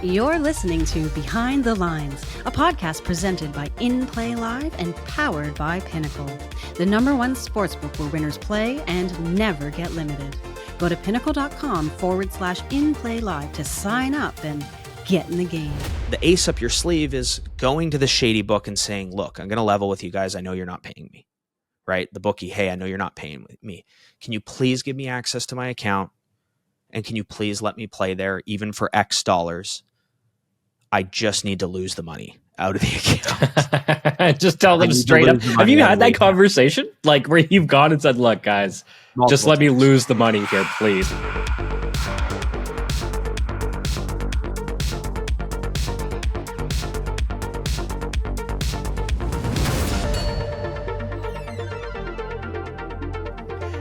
You're listening to Behind the Lines, a podcast presented by In Play Live and powered by Pinnacle, the #1 sportsbook where winners play and never get limited. Go to pinnacle.com/InPlayLive to sign up and get in the game. The ace up your sleeve is going to the shady book and saying, look, I'm going to level with you guys. I know you're not paying me, right? The bookie, hey, I know you're not paying me. Can you please give me access to my account? And can you please let me play there even for X dollars? I just need to lose the money out of the account. Just tell them straight up. Have you had that conversation? Like where you've gone and said, look, guys, just let me lose the money here, please.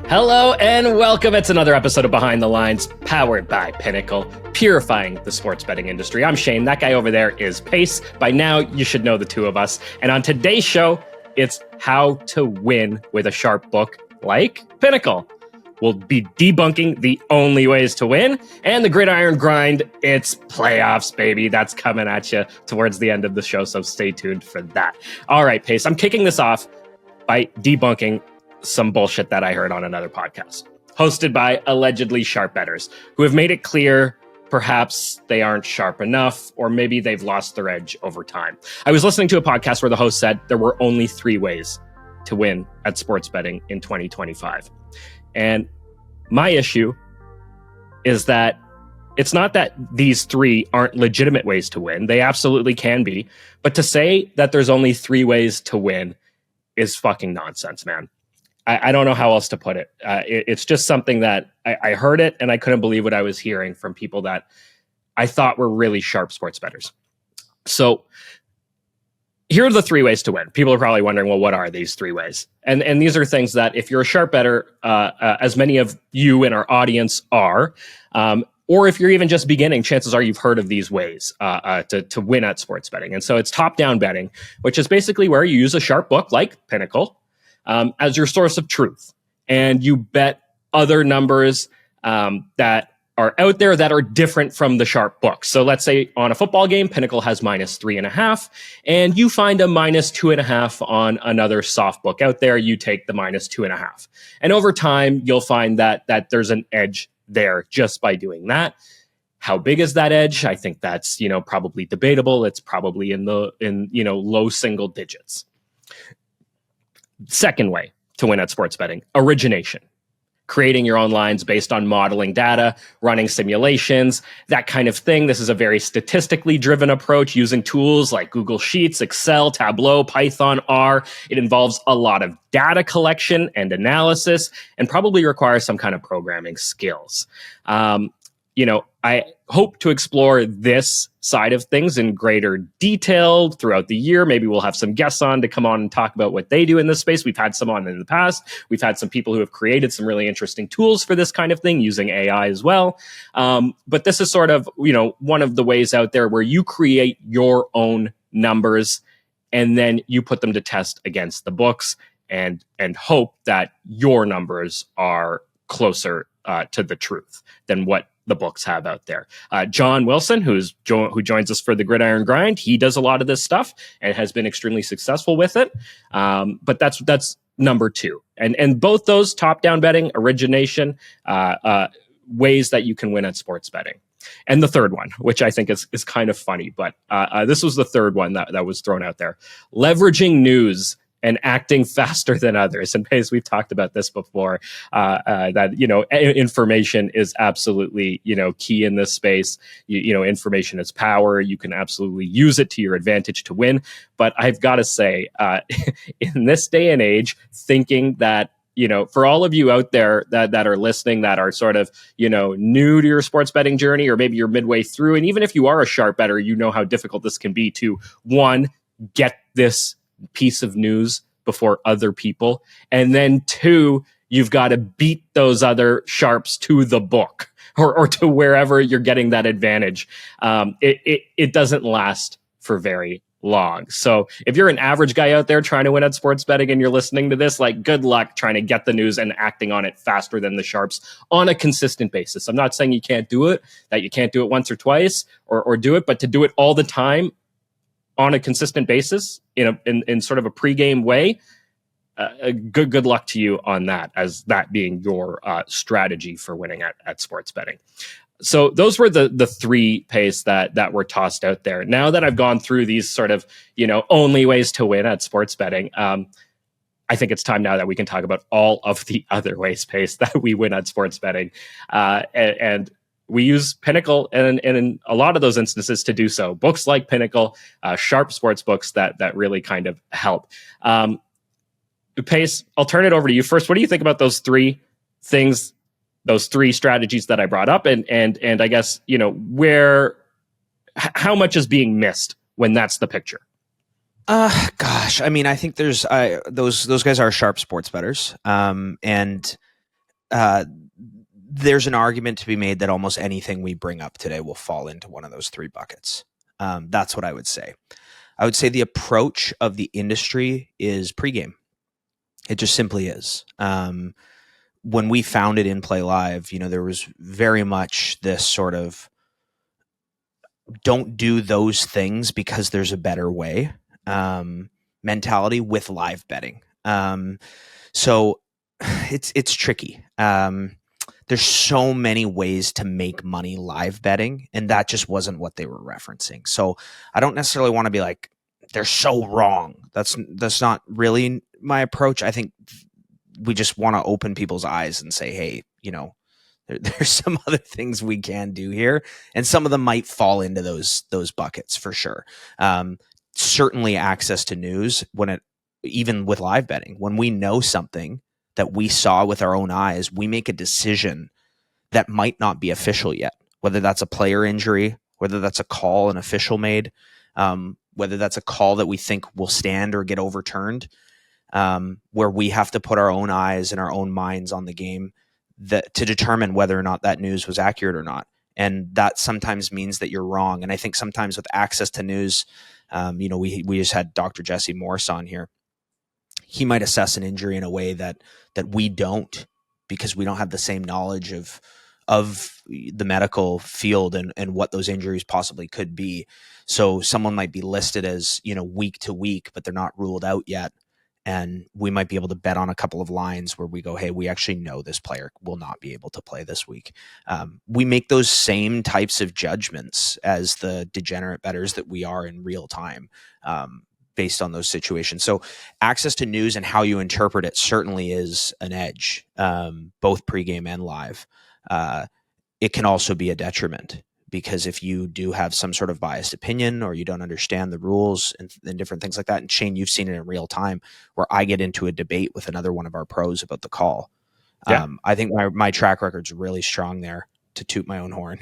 Hello and welcome. It's another episode of Behind the Lines, powered by Pinnacle, purifying the sports betting industry. I'm Shane. That guy over there is Pace. By now, you should know the two of us. And on today's show, it's how to win with a sharp book like Pinnacle. We'll be debunking the only ways to win. And the Gridiron grind, it's playoffs, baby. That's coming at you towards the end of the show, so stay tuned for that. All right, Pace, I'm kicking this off by debunking some bullshit that I heard on another podcast, hosted by allegedly sharp bettors, who have made it clear perhaps they aren't sharp enough, or maybe they've lost their edge over time. I was listening to a podcast where the host said there were only 3 ways to win at sports betting in 2025. And my issue is that it's not that these 3 aren't legitimate ways to win. They absolutely can be. But to say that there's only 3 ways to win is fucking nonsense, man. I don't know how else to put it. It's just something that I heard it and I couldn't believe what I was hearing from people that I thought were really sharp sports bettors. So here are the 3 ways to win. People are probably wondering, well, what are these 3 ways? And these are things that if you're a sharp bettor, as many of you in our audience are, or if you're even just beginning, chances are you've heard of these ways to win at sports betting. And so it's top-down betting, which is basically where you use a sharp book like Pinnacle as your source of truth. And you bet other numbers that are out there that are different from the sharp book. So let's say on a football game, Pinnacle has -3.5, and you find a -2.5 on another soft book out there. You take the -2.5. And over time, you'll find that there's an edge there just by doing that. How big is that edge? I think that's, probably debatable. It's probably in low single digits. Second way to win at sports betting, origination. Creating your own lines based on modeling data, running simulations, that kind of thing. This is a very statistically driven approach using tools like Google Sheets, Excel, Tableau, Python, R. It involves a lot of data collection and analysis and probably requires some kind of programming skills. I hope to explore this side of things in greater detail throughout the year. Maybe we'll have some guests on to come on and talk about what they do in this space. We've had some on in the past. We've had some people who have created some really interesting tools for this kind of thing using AI as well. But this is sort of, one of the ways out there where you create your own numbers and then you put them to test against the books and hope that your numbers are closer to the truth than what the books have out there. John Wilson, who joins us for the Gridiron Grind, he does a lot of this stuff and has been extremely successful with it. But that's number 2. And both those top-down betting, origination, ways that you can win at sports betting. And the third one, which I think is kind of funny, but this was the third one that was thrown out there. Leveraging news and acting faster than others. And Pace, we've talked about this before, that, information is absolutely, key in this space. Information is power. You can absolutely use it to your advantage to win. But I've got to say, in this day and age, thinking that, for all of you out there that are listening, that are sort of, new to your sports betting journey, or maybe you're midway through, and even if you are a sharp bettor, you know how difficult this can be to, 1, get this piece of news before other people, and then 2, you've got to beat those other sharps to the book or to wherever you're getting that advantage. It doesn't last for very long. So if you're an average guy out there trying to win at sports betting and you're listening to this, like, good luck trying to get the news and acting on it faster than the sharps on a consistent basis. I'm not saying you can't do it, that you can't do it once or twice or do it, but to do it all the time on a consistent basis in sort of a pregame way, good luck to you on that, as that being your strategy for winning at sports betting. So those were the three pace that were tossed out there. Now that I've gone through these sort of, only ways to win at sports betting, I think it's time now that we can talk about all of the other ways, pace, that we win at sports betting. And we use Pinnacle and in a lot of those instances to do so. Books like Pinnacle, sharp sports books that really kind of help. Pace, I'll turn it over to you first. What do you think about those three things, those three strategies that I brought up, and I guess, how much is being missed when that's the picture? Gosh, I mean, I think there's those guys are sharp sports bettors, and there's an argument to be made that almost anything we bring up today will fall into one of those three buckets. That's what I would say. I would say the approach of the industry is pregame. It just simply is. When we founded In Play Live, there was very much this sort of don't do those things because there's a better way mentality with live betting. So it's tricky. There's so many ways to make money live betting, and that just wasn't what they were referencing. So I don't necessarily want to be like, they're so wrong. That's not really my approach. I think we just want to open people's eyes and say, hey, there's some other things we can do here, and some of them might fall into those buckets for sure. Certainly access to news even with live betting, when we know something that we saw with our own eyes, we make a decision that might not be official yet, whether that's a player injury, whether that's a call an official made, whether that's a call that we think will stand or get overturned, where we have to put our own eyes and our own minds on the game to determine whether or not that news was accurate or not. And that sometimes means that you're wrong. And I think sometimes with access to news, we just had Dr. Jesse Morse on here. He might assess an injury in a way that we don't, because we don't have the same knowledge of the medical field and what those injuries possibly could be. So someone might be listed as, week to week, but they're not ruled out yet. And we might be able to bet on a couple of lines where we go, hey, we actually know this player will not be able to play this week. We make those same types of judgments as the degenerate bettors that we are in real time, based on those situations. So access to news and how you interpret it certainly is an edge, both pregame and live. It can also be a detriment, because if you do have some sort of biased opinion or you don't understand the rules and different things like that, and Shane, you've seen it in real time where I get into a debate with another one of our pros about the call. Yeah. I think my track record's really strong there, to toot my own horn.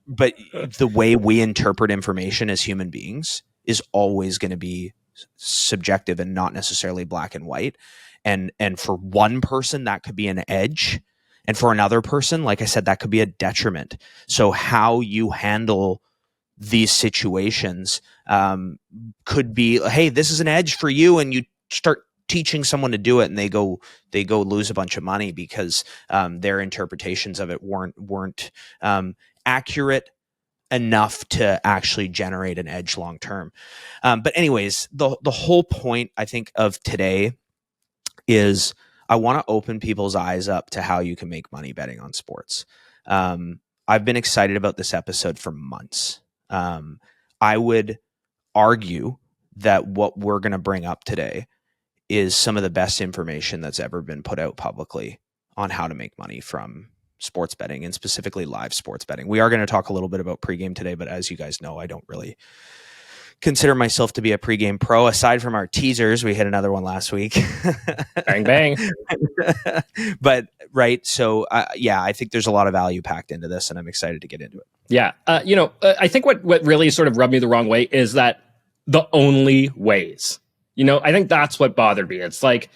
But the way we interpret information as human beings is always going to be subjective and not necessarily black and white. And for one person, that could be an edge. And for another person, like I said, that could be a detriment. So how you handle these situations could be, hey, this is an edge for you, and you start teaching someone to do it, and they go lose a bunch of money because their interpretations of it weren't accurate enough to actually generate an edge long term. But anyways, the whole point, I think, of today is I want to open people's eyes up to how you can make money betting on sports. I've been excited about this episode for months. I would argue that what we're going to bring up today is some of the best information that's ever been put out publicly on how to make money from sports betting, and specifically live sports betting. We are going to talk a little bit about pregame today, but as you guys know, I don't really consider myself to be a pregame pro. Aside from our teasers, we hit another one last week. Bang, bang. But right. So I think there's a lot of value packed into this, and I'm excited to get into it. Yeah. I think what really sort of rubbed me the wrong way is that the only ways, I think that's what bothered me. It's like,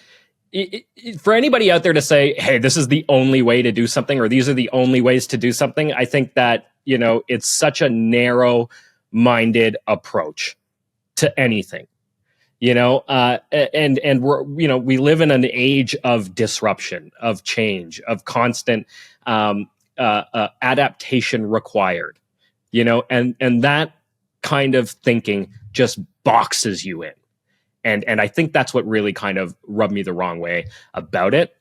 for anybody out there to say, hey, this is the only way to do something, or these are the only ways to do something, I think that, it's such a narrow minded approach to anything. And we're, we live in an age of disruption, of change, of constant adaptation required, and that kind of thinking just boxes you in. And I think that's what really kind of rubbed me the wrong way about it.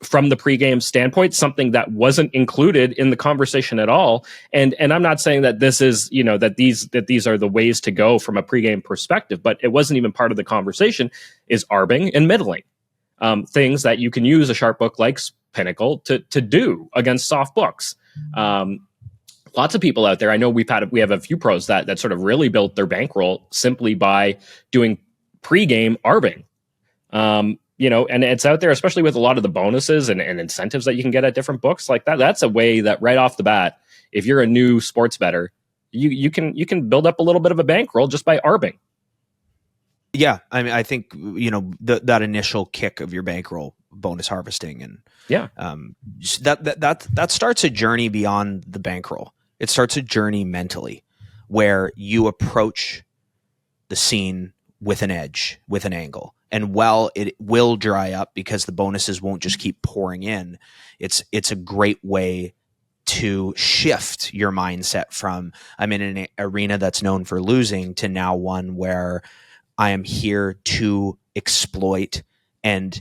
From the pregame standpoint, something that wasn't included in the conversation at all. And I'm not saying that this is, that these are the ways to go from a pregame perspective, but it wasn't even part of the conversation, is arbing and middling. Things that you can use a sharp book like Pinnacle to do against soft books. Lots of people out there, I know we have a few pros that sort of really built their bankroll simply by doing pregame arbing. And it's out there, especially with a lot of the bonuses and incentives that you can get at different books like that. That's a way that right off the bat, if you're a new sports bettor, you can build up a little bit of a bankroll just by arbing. Yeah, I mean, I think that initial kick of your bankroll, bonus harvesting, and that starts a journey beyond the bankroll. It starts a journey mentally, where you approach the scene with an edge, with an angle. And while it will dry up because the bonuses won't just keep pouring in, it's a great way to shift your mindset from I'm in an arena that's known for losing to now one where I am here to exploit and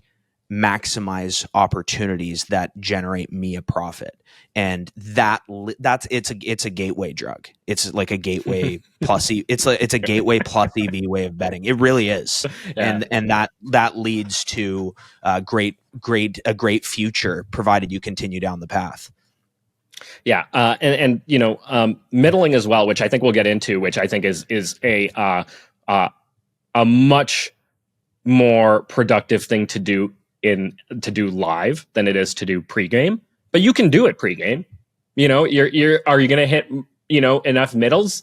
maximize opportunities that generate me a profit. And it's a gateway drug. It's like a gateway plus it's a gateway plus EV way of betting. It really is. Yeah. And that leads to a great future, provided you continue down the path. Yeah. Middling as well, which I think we'll get into, which I think is a much more productive thing to do live than it is to do pregame. But you can do it pregame. Are you going to hit enough middles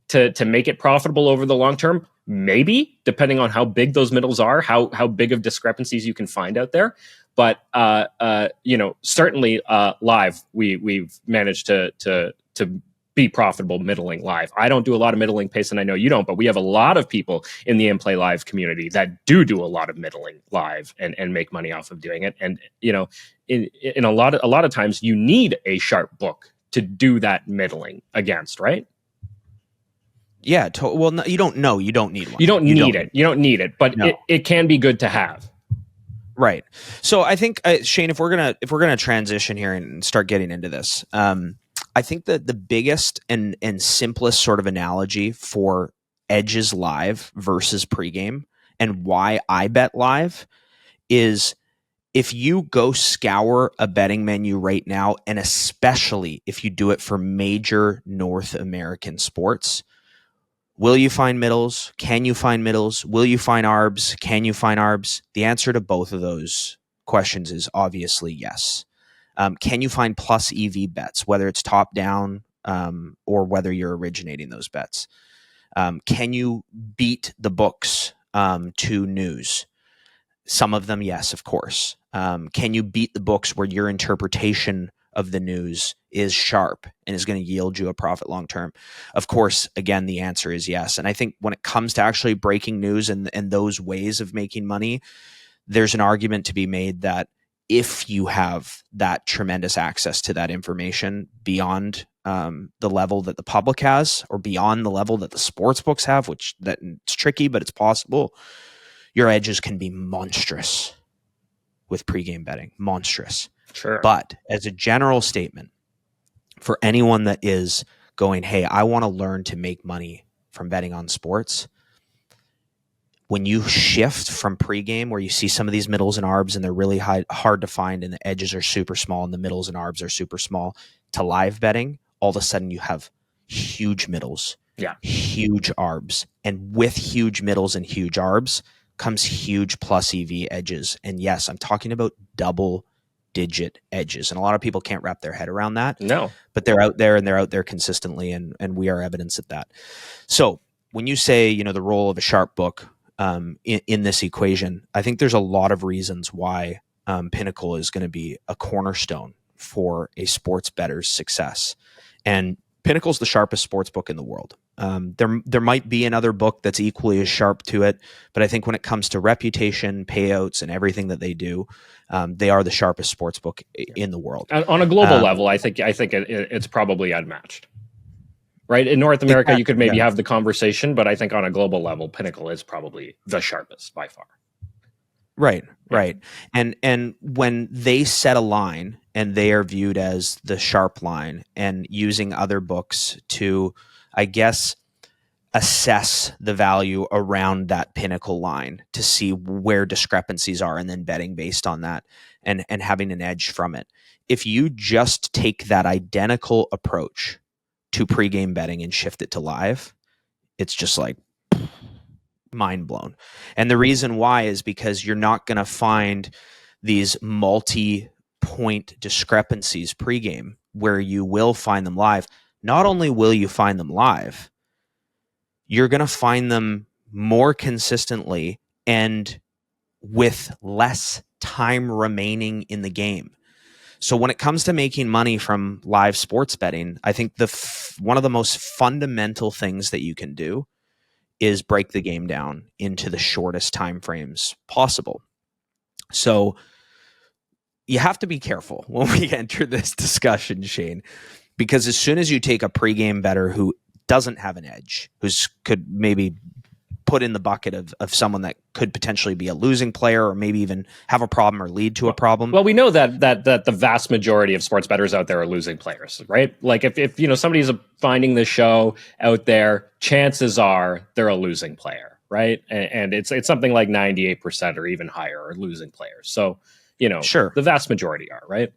to make it profitable over the long term? Maybe, depending on how big those middles are, how big of discrepancies you can find out there. But certainly live, we've managed to be profitable middling live. I don't do a lot of middling, Pace, and I know you don't, but we have a lot of people in the In Play Live community that do a lot of middling live and make money off of doing it. And in a lot of times you need a sharp book to do that middling against, right? Yeah. Well, no, you don't need one. You don't need it, but no. It can be good to have. Right. So I think Shane, if we're gonna transition here and start getting into this, I think that the biggest and simplest sort of analogy for edges live versus pregame and why I bet live is if you go scour a betting menu right now, and especially if you do it for major North American sports, will you find middles? Can you find middles? Will you find arbs? Can you find arbs? The answer to both of those questions is obviously yes. Can you find plus EV bets, whether it's top down or whether you're originating those bets? Can you beat the books to news? Some of them, yes, of course. Can you beat the books where your interpretation of the news is sharp and is going to yield you a profit long term? Of course, again, the answer is yes. And I think when it comes to actually breaking news and those ways of making money, there's an argument to be made that if you have that tremendous access to that information beyond the level that the public has, or beyond the level that the sports books have, which it's tricky, but it's possible, your edges can be monstrous with pregame betting. Monstrous. Sure. But as a general statement, for anyone that is going, hey, I want to learn to make money from betting on sports, when you shift from pregame, where you see some of these middles and arbs and they're really hard to find and the edges are super small and the middles and arbs are super small, to live betting, all of a sudden you have huge middles, huge arbs. And with huge middles and huge arbs comes huge plus EV edges. And yes, I'm talking about double-digit edges. And a lot of people can't wrap their head around that. No. But they're out there, and they're out there consistently, and we are evidence of that. So when you say, the role of a sharp book in this equation, I think there's a lot of reasons why Pinnacle is going to be a cornerstone for a sports bettor's success. And Pinnacle's the sharpest sports book in the world. There might be another book that's equally as sharp to it, but I think when it comes to reputation, payouts, and everything that they do, they are the sharpest sports book in the world. On a global level, I think it's probably unmatched. Right? In North America, you could maybe have the conversation, but I think on a global level, Pinnacle is probably the sharpest by far. Right. And when they set a line and they are viewed as the sharp line, and using other books to, I guess, assess the value around that Pinnacle line to see where discrepancies are, and then betting based on that and having an edge from it. If you just take that identical approach to pregame betting and shift it to live, it's just like mind blown. And the reason why is because you're not going to find these multi-point discrepancies pregame where you will find them live. Not only will you find them live, you're going to find them more consistently and with less time remaining in the game. So when it comes to making money from live sports betting, I think one of the most fundamental things that you can do is break the game down into the shortest time frames possible. So you have to be careful when we enter this discussion, Shane, because as soon as you take a pregame bettor who doesn't have an edge, could maybe put in the bucket of someone that could potentially be a losing player, or maybe even have a problem or lead to a problem. Well, we know that the vast majority of sports bettors out there are losing players, right? Like if somebody's finding the show out there, chances are they're a losing player, right? And it's something like 98% or even higher are losing players. So, sure, the vast majority are, right?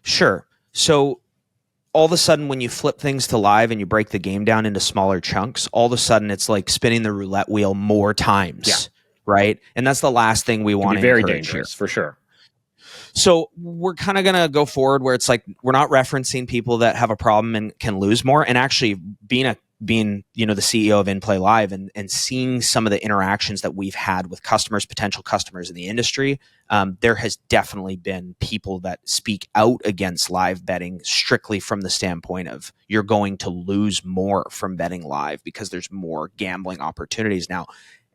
Sure. So all of a sudden, when you flip things to live and you break the game down into smaller chunks, all of a sudden it's like spinning the roulette wheel more times, right? And that's the last thing we want to very encourage dangerous here. For sure. So we're kind of going to go forward where it's like we're not referencing people that have a problem and can lose more. And actually being the CEO of In Play Live and seeing some of the interactions that we've had with potential customers in the industry, there has definitely been people that speak out against live betting strictly from the standpoint of you're going to lose more from betting live because there's more gambling opportunities now.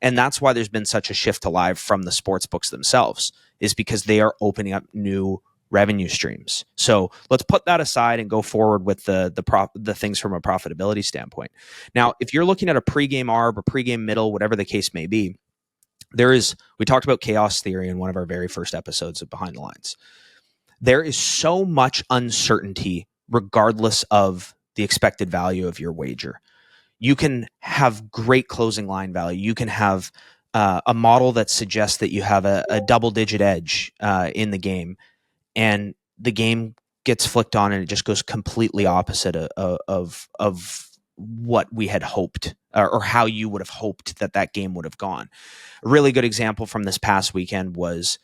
And that's why there's been such a shift to live from the sports books themselves, is because they are opening up new revenue streams. So let's put that aside and go forward with the things from a profitability standpoint. Now, if you're looking at a pregame arb or pregame middle, whatever the case may be, we talked about chaos theory in one of our very first episodes of Behind the Lines. There is so much uncertainty regardless of the expected value of your wager. You can have great closing line value. You can have a model that suggests that you have a double-digit edge in the game, and the game gets flicked on and it just goes completely opposite of what we had hoped, or how you would have hoped that game would have gone. A really good example from this past weekend was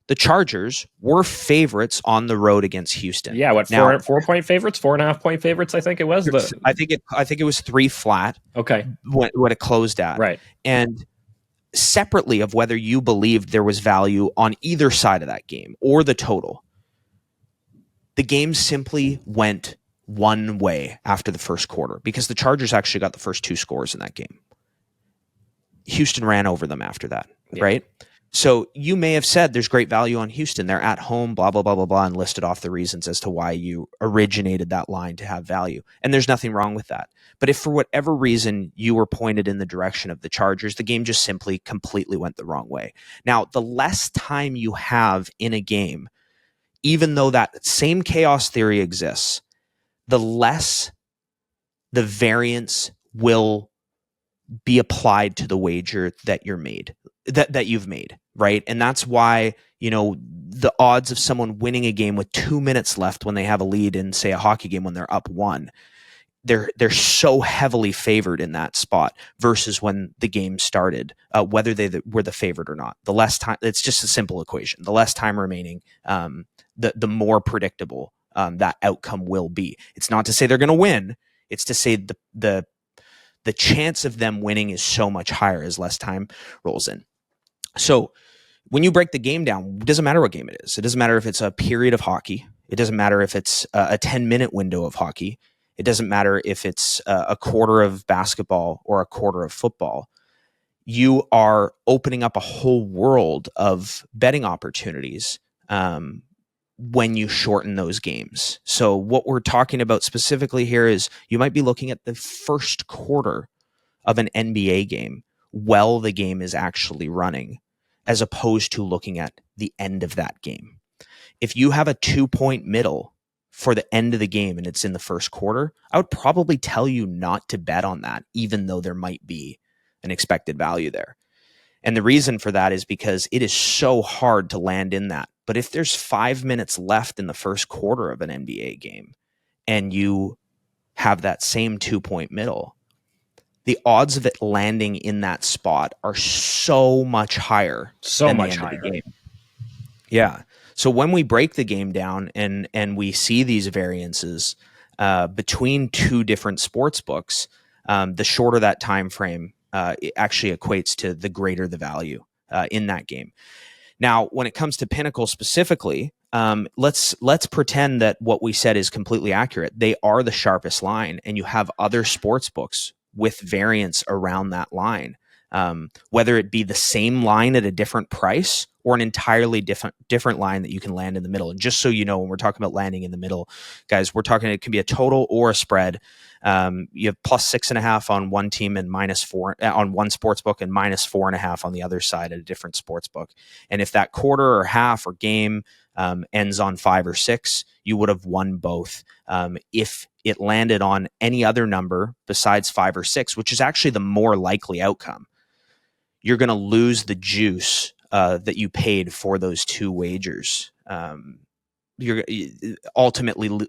the Chargers were favorites on the road against Houston. Yeah, what, 4-point favorites, 4.5-point favorites, I think it was. I think it was 3 flat. Okay, what it closed at. Right. And separately of whether you believed there was value on either side of that game or the total, the game simply went one way after the first quarter because the Chargers actually got the first 2 scores in that game. Houston ran over them after that, right? So you may have said there's great value on Houston. They're at home, blah, blah, blah, blah, blah, and listed off the reasons as to why you originated that line to have value. And there's nothing wrong with that. But if for whatever reason you were pointed in the direction of the Chargers, the game just simply completely went the wrong way. Now, the less time you have in a game, even though that same chaos theory exists, the less the variance will be applied to the wager that you've made, right? And that's why, the odds of someone winning a game with 2 minutes left when they have a lead in, say, a hockey game when they're up 1, they're so heavily favored in that spot versus when the game started, whether they were the favorite or not. The less time, it's just a simple equation. The less time remaining, the more predictable that outcome will be. It's not to say they're going to win. It's to say the chance of them winning is so much higher as less time rolls in. So when you break the game down, it doesn't matter what game it is. It doesn't matter if it's a period of hockey. It doesn't matter if it's a 10-minute window of hockey. It doesn't matter if it's a quarter of basketball or a quarter of football. You are opening up a whole world of betting opportunities when you shorten those games. So what we're talking about specifically here is you might be looking at the first quarter of an NBA game while the game is actually running, as opposed to looking at the end of that game. If you have a 2-point middle for the end of the game and it's in the first quarter, I would probably tell you not to bet on that, even though there might be an expected value there. And the reason for that is because it is so hard to land in that. But if there's 5 minutes left in the first quarter of an NBA game and you have that same 2-point middle, the odds of it landing in that spot are so much higher. So much higher. The game. Yeah. So when we break the game down and we see these variances between two different sports books, the shorter that time frame it actually equates to the greater the value in that game. Now, when it comes to Pinnacle specifically, let's pretend that what we said is completely accurate. They are the sharpest line, and you have other sports books with variance around that line, whether it be the same line at a different price or an entirely different line that you can land in the middle. And just so you know, when we're talking about landing in the middle, guys, we're talking, it can be a total or a spread. You have +6.5 on one team and -4 on one sports book and -4.5 on the other side at a different sports book. And if that quarter or half or game ends on 5 or 6, you would have won both. If it landed on any other number besides 5 or 6, which is actually the more likely outcome, you're going to lose the juice that you paid for those two wagers. You're ultimately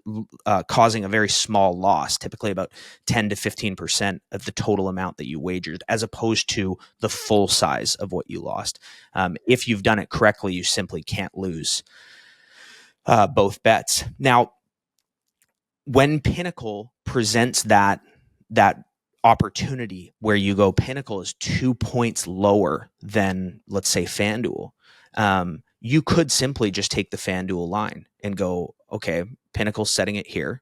causing a very small loss, typically about 10 to 15% of the total amount that you wagered, as opposed to the full size of what you lost. If you've done it correctly, you simply can't lose both bets. Now, when Pinnacle presents that opportunity where you go, Pinnacle is 2 points lower than, let's say, FanDuel, you could simply just take the FanDuel line and go, okay, Pinnacle's setting it here,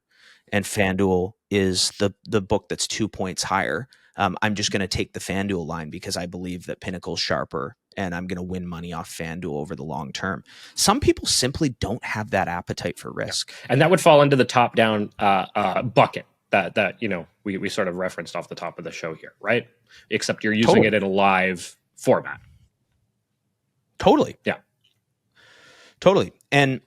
and FanDuel is the book that's 2 points higher. I'm just going to take the FanDuel line because I believe that Pinnacle's sharper, and I'm going to win money off FanDuel over the long term. Some people simply don't have that appetite for risk. And that would fall into the top-down bucket that we sort of referenced off the top of the show here, right? Except you're using it in a live format. Totally. Yeah. Totally. And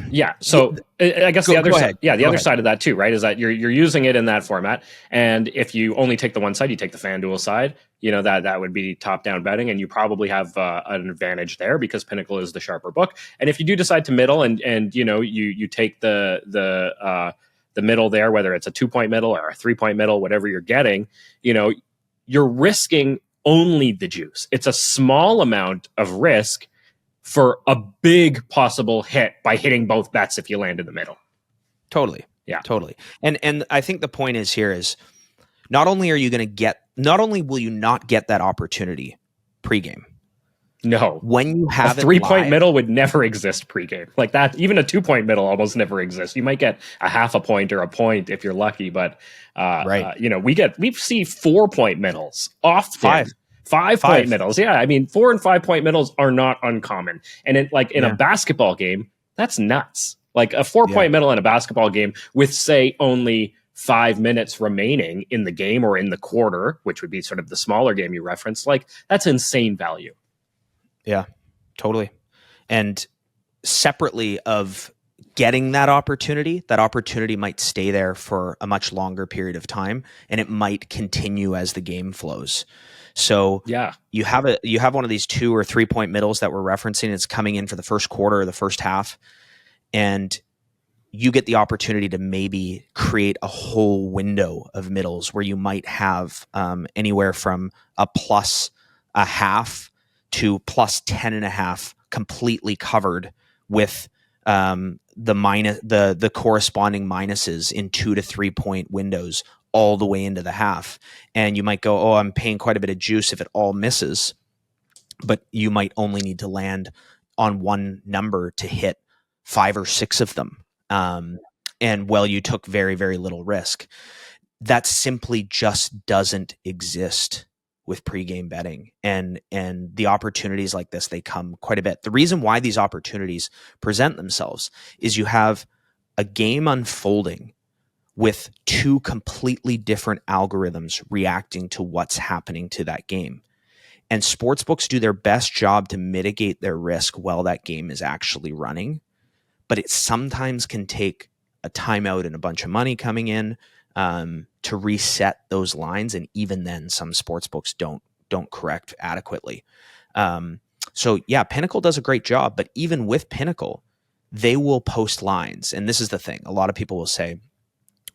yeah, so I guess the other side, the other ahead. side of that too, right, is that you're using it in that format, and if you only take the one side, you take the FanDuel side, that would be top-down betting, and you probably have an advantage there because Pinnacle is the sharper book. And if you do decide to middle and you take the middle there, whether it's a 2-point middle or a 3-point middle, whatever you're getting, you're risking only the juice. It's a small amount of risk for a big possible hit by hitting both bets if you land in the middle. Totally. Yeah. Totally. And I think the point is here is not only will you not get that opportunity pregame. No. When you have a 3-point middle would never exist pregame. Like that, even a 2-point middle almost never exists. You might get a half a point or a point if you're lucky, but right. We see 4-point middles often. 5-point middles. Yeah. I mean, 4 and 5-point middles are not uncommon. And in a basketball game, that's nuts. Like a 4-point middle in a basketball game with, say, only 5 minutes remaining in the game or in the quarter, which would be sort of the smaller game you referenced, like that's insane value. Yeah, totally. And separately of getting that opportunity might stay there for a much longer period of time, and it might continue as the game flows. So you have one of these 2 or 3-point middles that we're referencing. It's coming in for the first quarter or the first half, and you get the opportunity to maybe create a whole window of middles where you might have anywhere from a +0.5 to +10.5 completely covered with the corresponding minuses in 2 to 3 point windows all the way into the half. And you might go, I'm paying quite a bit of juice if it all misses, but you might only need to land on one number to hit 5 or 6 of them. and well, you took very, very little risk. That simply just doesn't exist with pregame betting, and the opportunities like this, they come quite a bit. The reason why these opportunities present themselves is you have a game unfolding with two completely different algorithms reacting to what's happening to that game. And sportsbooks do their best job to mitigate their risk while that game is actually running. But it sometimes can take a timeout and a bunch of money coming in to reset those lines. And even then, some sportsbooks don't correct adequately. So yeah, Pinnacle does a great job. But even with Pinnacle, they will post lines. And this is the thing. A lot of people will say,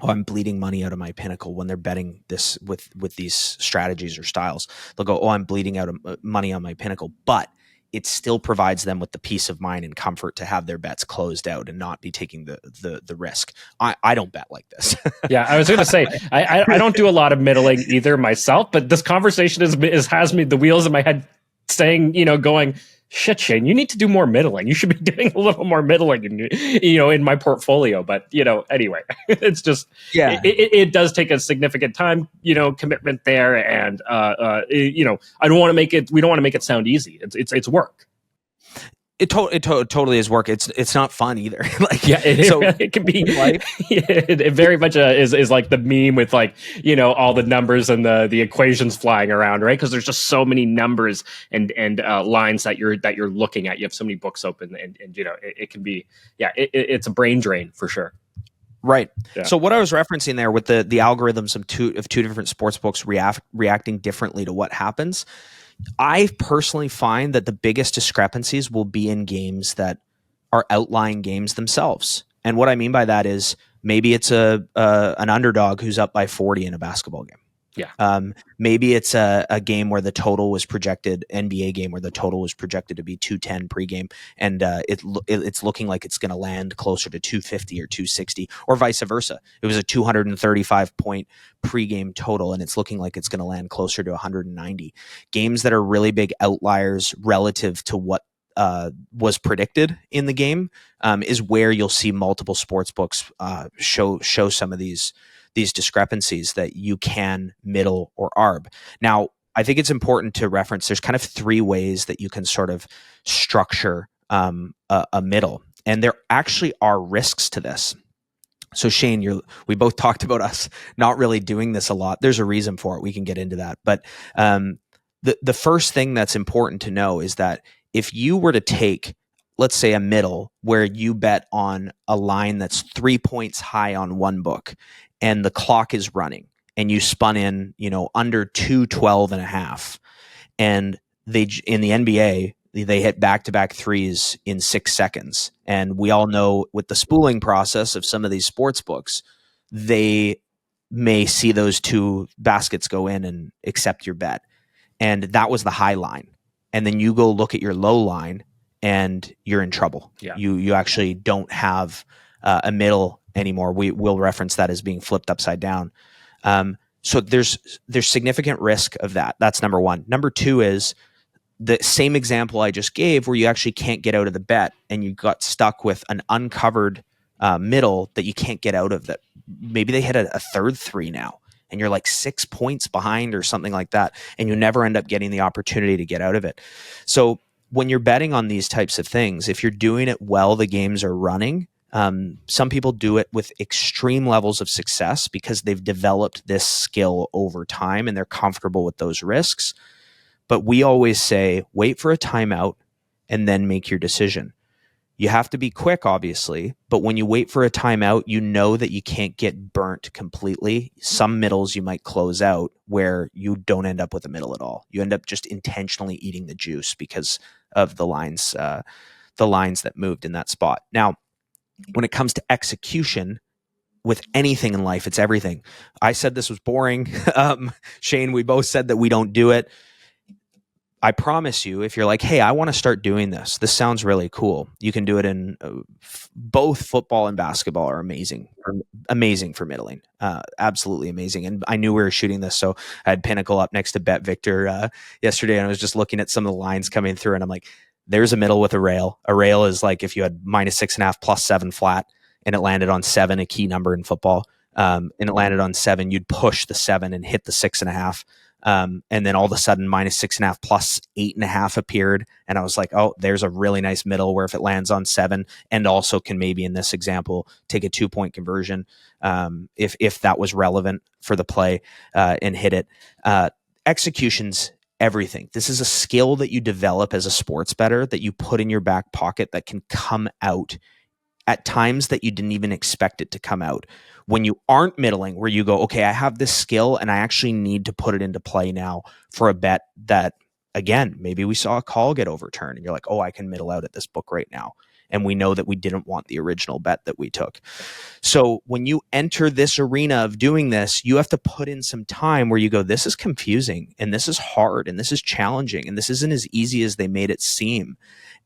oh, I'm bleeding money out of my Pinnacle when they're betting this with these strategies or styles. They'll go, oh, I'm bleeding out of money on my Pinnacle, but it still provides them with the peace of mind and comfort to have their bets closed out and not be taking the risk. I don't bet like this. Yeah, I was going to say, I don't do a lot of middling either myself, but this conversation has me the wheels in my head saying, going, shit, Shane, you need to do more middling. You should be doing a little more middling in my portfolio. But, anyway, it's just, it does take a significant time, commitment there. And, we don't want to make it sound easy. It's work. It totally is work. It's not fun either. It can be. It very much is like the meme with all the numbers and the equations flying around, right? Because there's just so many numbers and lines that you're looking at. You have so many books open, and it can be it's a brain drain for sure. Right. Yeah. So what I was referencing there with the algorithms of two different sports books reacting differently to what happens. I personally find that the biggest discrepancies will be in games that are outlying games themselves. And what I mean by that is maybe it's an underdog who's up by 40 in a basketball game. Yeah. Maybe it's a game where the total was projected, NBA game where the total was projected to be 210 pregame, and it's looking like it's going to land closer to 250 or 260, or vice versa. It was a 235 point pregame total, and it's looking like it's going to land closer to 190. Games that are really big outliers relative to what was predicted in the game is where you'll see multiple sports books show some of these discrepancies that you can middle or arb. Now, I think it's important to reference there's kind of three ways that you can sort of structure a middle. And there actually are risks to this. So Shane, we both talked about us not really doing this a lot. There's a reason for it. We can get into that. But the first thing that's important to know is that if you were to take, let's say, a middle where you bet on a line that's 3 points high on one book, and the clock is running, and you spun in, under 212.5, and in the NBA, they hit back-to-back threes in 6 seconds. And we all know with the spooling process of some of these sports books, they may see those two baskets go in and accept your bet. And that was the high line. And then you go look at your low line and you're in trouble. Yeah. You actually don't have a middle anymore. We will reference that as being flipped upside down. So there's significant risk of that. That's number one. Number two is the same example I just gave where you actually can't get out of the bet and you got stuck with an uncovered middle that you can't get out of, that maybe they hit a third three now and you're like 6 points behind or something like that, and you never end up getting the opportunity to get out of it. So when you're betting on these types of things, if you're doing it while the games are running, some people do it with extreme levels of success because they've developed this skill over time and they're comfortable with those risks. But we always say, wait for a timeout and then make your decision. You have to be quick, obviously, but when you wait for a timeout, you know that you can't get burnt completely. Some middles you might close out where you don't end up with a middle at all. You end up just intentionally eating the juice because of the lines that moved in that spot. Now, when it comes to execution with anything in life, it's everything. I said this was boring. Shane, we both said that we don't do it. I promise you, if you're like, hey, I want to start doing this, this sounds really cool. You can do it in both football and basketball are amazing for middling. Absolutely amazing. And I knew we were shooting this. So I had Pinnacle up next to Bet Victor yesterday. And I was just looking at some of the lines coming through and I'm like, there's a middle with a rail. A rail is like if you had -6.5 +7 flat, and it landed on 7, a key number in football, and it landed on 7, you'd push the 7 and hit the 6.5. And then all of a sudden -6.5 plus 8.5 appeared. And I was like, oh, there's a really nice middle where if it lands on 7 and also can maybe in this example, take a 2-point conversion. If that was relevant for the play, and hit it, execution's everything. This is a skill that you develop as a sports bettor that you put in your back pocket that can come out at times that you didn't even expect it to come out. When you aren't middling, where you go, okay, I have this skill and I actually need to put it into play now for a bet that, again, maybe we saw a call get overturned and you're like, oh, I can middle out at this book right now. And we know that we didn't want the original bet that we took. So when you enter this arena of doing this, you have to put in some time where you go, this is confusing and this is hard and this is challenging and this isn't as easy as they made it seem.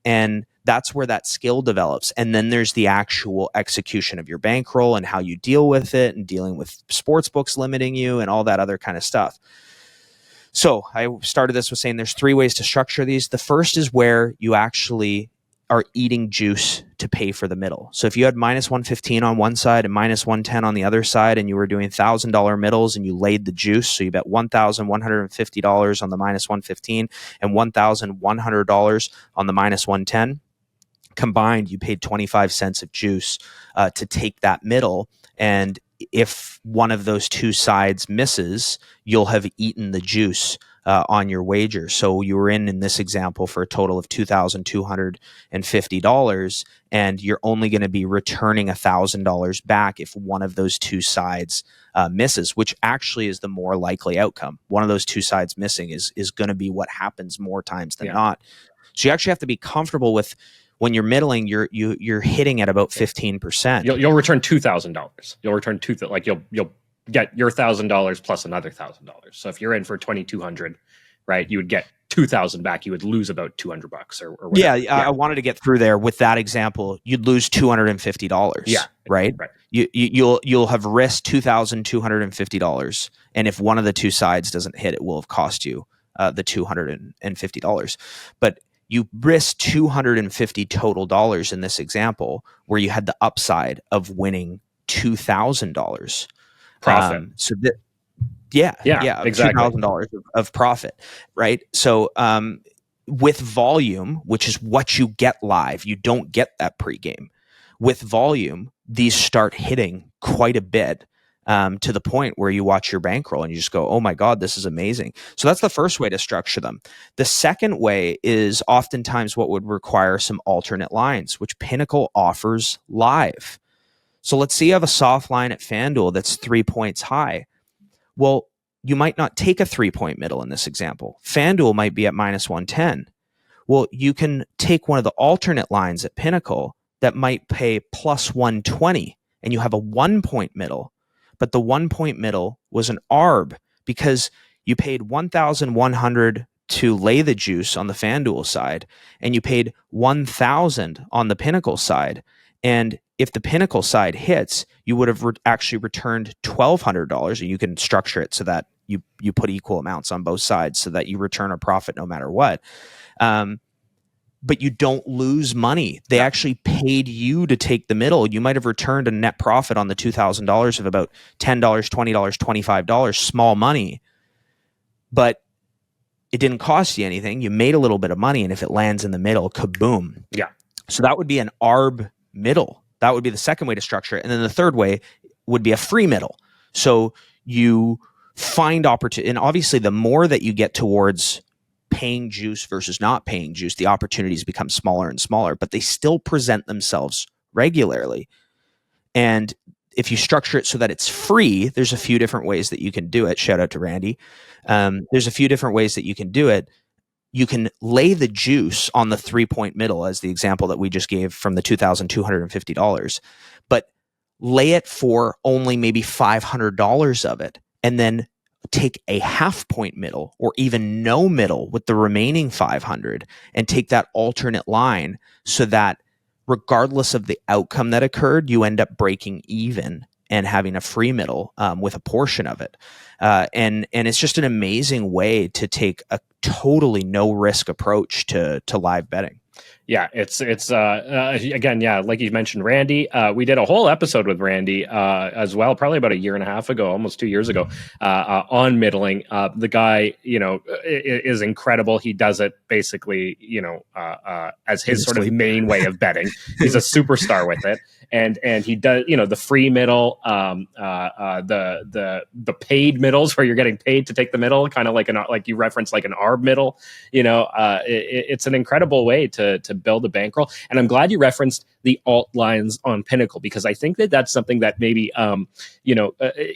And that's where that skill develops. And then there's the actual execution of your bankroll and how you deal with it and dealing with sports books limiting you and all that other kind of stuff. So I started this with saying there's 3 ways to structure these. The first is where you actually are eating juice to pay for the middle. So if you had -115 on one side and -110 on the other side, and you were doing $1,000 middles and you laid the juice, so you bet $1,150 on the -115 and $1,100 on the -110, combined, you paid 25 cents of juice to take that middle. And if one of those 2 sides misses, you'll have eaten the juice on your wager. So you were in this example for a total of $2,250, and you're only going to be returning $1,000 back if one of those 2 sides misses, which actually is the more likely outcome. One of those 2 sides missing is going to be what happens more times than not. So you actually have to be comfortable with, when you're middling, you're hitting at about 15%. You'll return $2,000. You'll return you'll get your $1,000 plus another $1,000. So if you're in for 2,200, right, you would get 2,000 back. You would lose about $200 or whatever. Yeah, I wanted to get through there with that example. You'd lose $250. Yeah, right. You'll have risked $2,250, and if one of the 2 sides doesn't hit, it will have cost you the $250. But you risked $250 total dollars in this example, where you had the upside of winning $2,000 profit. Exactly. $2,000 of profit, right? So with volume, which is what you get live, you don't get that pregame. With volume, these start hitting quite a bit. To the point where you watch your bankroll and you just go, oh my God, this is amazing. So that's the first way to structure them. The second way is oftentimes what would require some alternate lines, which Pinnacle offers live. So let's say you have a soft line at FanDuel that's 3 points high. Well, you might not take a 3-point middle in this example. FanDuel might be at -110. Well, you can take one of the alternate lines at Pinnacle that might pay +120, and you have a 1-point middle. But the 1-point middle was an arb because you paid $1,100 to lay the juice on the FanDuel side, and you paid $1,000 on the Pinnacle side. And if the Pinnacle side hits, you would have actually returned $1,200, and you can structure it so that you put equal amounts on both sides so that you return a profit no matter what. But you don't lose money. They actually paid you to take the middle. You might have returned a net profit on the $2,000 of about $10, $20, $25, small money, but it didn't cost you anything. You made a little bit of money, and if it lands in the middle, kaboom. Yeah. So that would be an arb middle. That would be the second way to structure it. And then the third way would be a free middle. So you find opportunity, and obviously the more that you get towards paying juice versus not paying juice, the opportunities become smaller and smaller, but they still present themselves regularly. And if you structure it so that it's free, there's a few different ways that you can do it. Shout out to Randy. There's a few different ways that you can do it. You can lay the juice on the 3-point middle, as the example that we just gave from the $2,250, but lay it for only maybe $500 of it, and then take a 0.5-point middle or even no middle with the remaining 500 and take that alternate line so that regardless of the outcome that occurred, you end up breaking even and having a free middle with a portion of it. And it's just an amazing way to take a totally no risk approach to live betting. Yeah, it's again, yeah, like you mentioned, Randy. We did a whole episode with Randy as well, probably about a year and a half ago, almost 2 years ago, on middling. The guy, is incredible. He does it basically, as his sort of main way of betting. He's a superstar with it, and he does, the free middle, the paid middles where you're getting paid to take the middle, kind of like you referenced, like an arb middle. It's an incredible way to build a bankroll. And I'm glad you referenced the alt lines on Pinnacle, because I think that that's something that maybe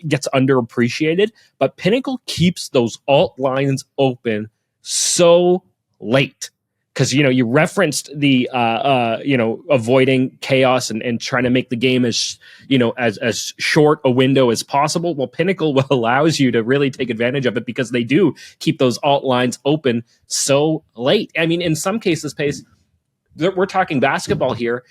gets underappreciated. But Pinnacle keeps those alt lines open so late. Because you referenced the avoiding chaos and trying to make the game as short a window as possible. Well, Pinnacle allows you to really take advantage of it, because they do keep those alt lines open so late. I mean, in some cases, Pace, we're talking basketball here.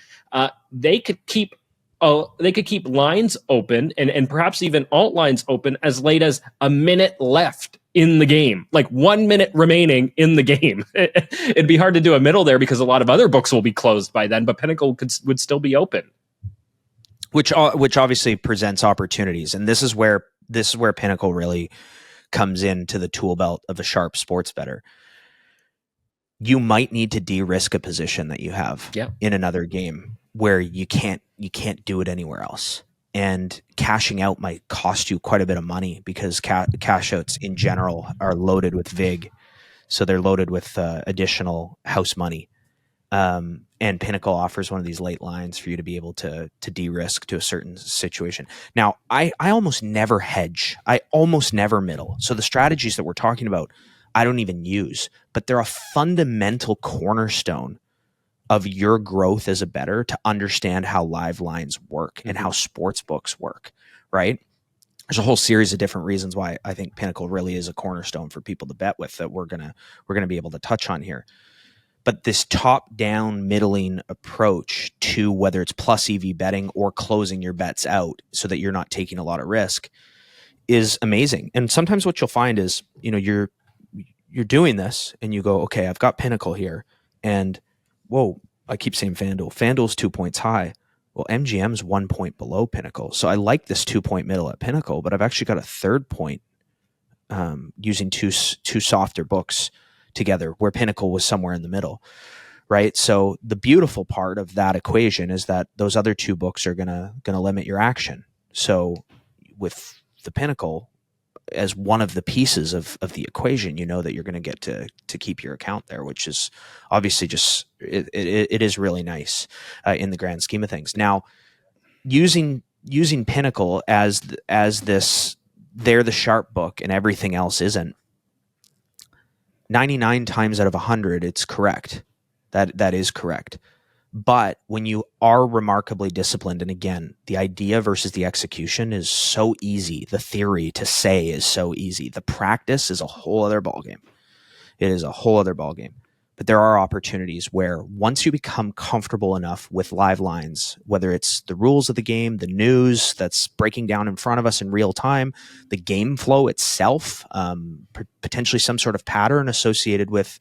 They could keep lines open and perhaps even alt lines open as late as a minute left in the game, like 1 minute remaining in the game. It'd be hard to do a middle there because a lot of other books will be closed by then, but Pinnacle would still be open. Which obviously presents opportunities. And this is where Pinnacle really comes into the tool belt of a sharp sports bettor. You might need to de-risk a position that you have in another game where you can't do it anywhere else. And cashing out might cost you quite a bit of money, because cash outs in general are loaded with VIG. So they're loaded with additional house money. And Pinnacle offers one of these late lines for you to be able to de-risk to a certain situation. Now, I almost never hedge. I almost never middle. So the strategies that we're talking about, I don't even use, but they're a fundamental cornerstone of your growth as a bettor to understand how live lines work and how sports books work, right? There's a whole series of different reasons why I think Pinnacle really is a cornerstone for people to bet with that we're gonna be able to touch on here. But this top-down middling approach to whether it's plus EV betting or closing your bets out so that you're not taking a lot of risk is amazing. And sometimes what you'll find is, you're doing this and you go, okay, I've got Pinnacle here, and whoa, I keep saying FanDuel. FanDuel's 2 points high. Well, MGM's 1 point below Pinnacle. So I like this 2 point middle at Pinnacle, but I've actually got a third point using two softer books together, where Pinnacle was somewhere in the middle, right? So the beautiful part of that equation is that those other two books are gonna limit your action. So with the Pinnacle as one of the pieces of the equation, that you're going to get to keep your account there, which is obviously just it is really nice in the grand scheme of things. Now, using Pinnacle as this, they're the sharp book and everything else isn't. 99 times out of 100, it's correct. That is correct. But when you are remarkably disciplined, and again, the idea versus the execution is so easy. The theory to say is so easy. The practice is a whole other ballgame. It is a whole other ballgame. But there are opportunities where once you become comfortable enough with live lines, whether it's the rules of the game, the news that's breaking down in front of us in real time, the game flow itself, potentially some sort of pattern associated with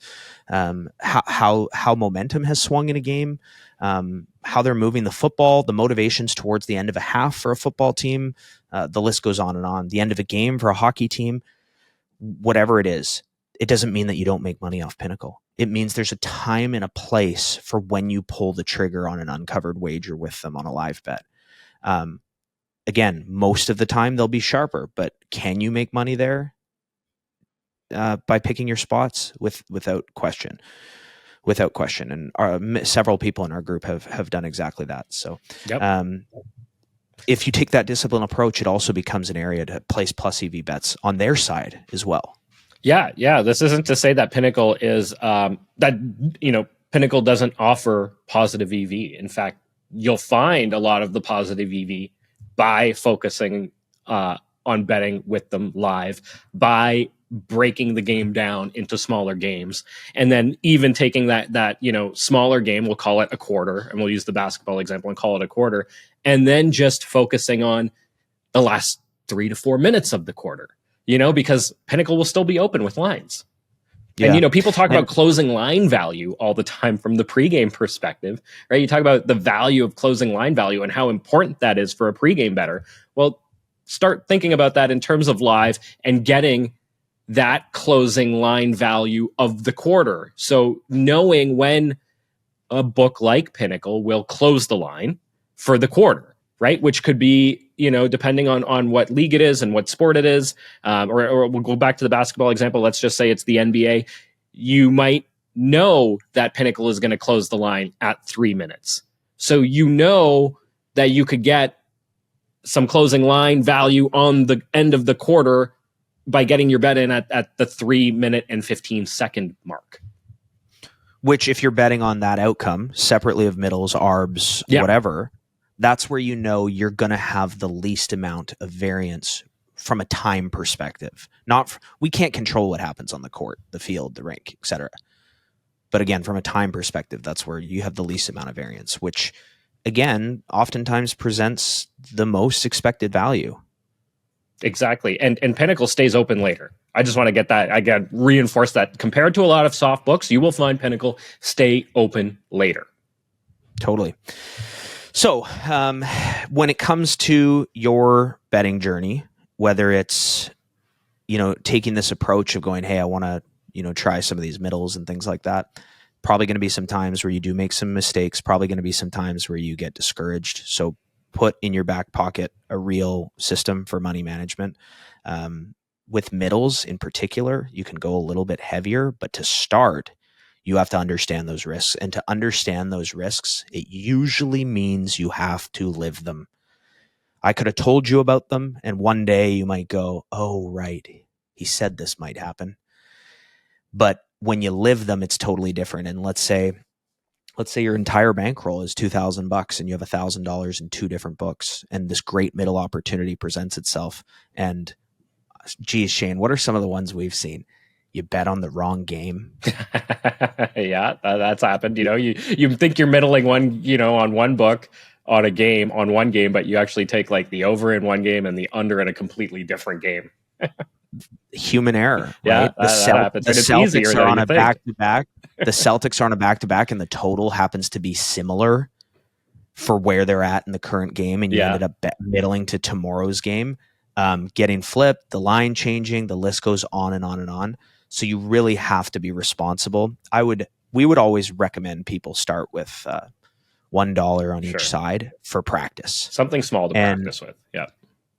how momentum has swung in a game, how they're moving the football, the motivations towards the end of a half for a football team, the list goes on and on. The end of a game for a hockey team, whatever it is, it doesn't mean that you don't make money off Pinnacle. It means there's a time and a place for when you pull the trigger on an uncovered wager with them on a live bet. Again, most of the time they'll be sharper, but can you make money there? By picking your spots without question. And several people in our group have done exactly that. So if you take that disciplined approach, it also becomes an area to place plus EV bets on their side as well. Yeah. This isn't to say that Pinnacle is Pinnacle doesn't offer positive EV. In fact, you'll find a lot of the positive EV by focusing on betting with them live, by breaking the game down into smaller games, and then even taking that smaller game, we'll call it a quarter, and we'll use the basketball example and call it a quarter, and then just focusing on the last 3 to 4 minutes of the quarter. Because Pinnacle will still be open with lines. And, people talk about closing line value all the time from the pregame perspective, right? You talk about the value of closing line value and how important that is for a pregame bettor. Well, start thinking about that in terms of live and getting that closing line value of the quarter. So knowing when a book like Pinnacle will close the line for the quarter, right? Which could be, depending on what league it is and what sport it is, or we'll go back to the basketball example. Let's just say it's the NBA. You might know that Pinnacle is going to close the line at 3 minutes. So that you could get some closing line value on the end of the quarter by getting your bet in at the 3 minute and 15 second mark. Which, if you're betting on that outcome, separately of middles, arbs, whatever, that's where you're going to have the least amount of variance from a time perspective. We can't control what happens on the court, the field, the rink, etc. But again, from a time perspective, that's where you have the least amount of variance, which, again, oftentimes presents the most expected value. Exactly. And Pinnacle stays open later. I just want to get that, again, reinforce that. Compared to a lot of soft books, you will find Pinnacle stay open later. Totally. So when it comes to your betting journey, whether it's, taking this approach of going, hey, I want to, try some of these middles and things like that, probably going to be some times where you do make some mistakes, probably going to be some times where you get discouraged. So put in your back pocket a real system for money management. With middles in particular, you can go a little bit heavier, but to start, you have to understand those risks. And to understand those risks, it usually means you have to live them. I could have told you about them, and one day you might go, oh, right, he said this might happen. But when you live them, it's totally different. And let's say your entire bankroll is $2,000 and you have $1,000 in 2 different books, and this great middle opportunity presents itself. And geez, Shane, what are some of the ones we've seen? You bet on the wrong game. Yeah, that's happened. You think you're middling one, on one book on a game, on one game, but you actually take like the over in one game and the under in a completely different game. Human error. Yeah, right? that happens. The Celtics are on a back-to-back. The Celtics are on a back-to-back, and the total happens to be similar for where they're at in the current game, and you ended up middling to tomorrow's game, getting flipped, the line changing, the list goes on and on and on. So you really have to be responsible. We would always recommend people start with $1 on each side for practice. Something small to practice with. Yeah.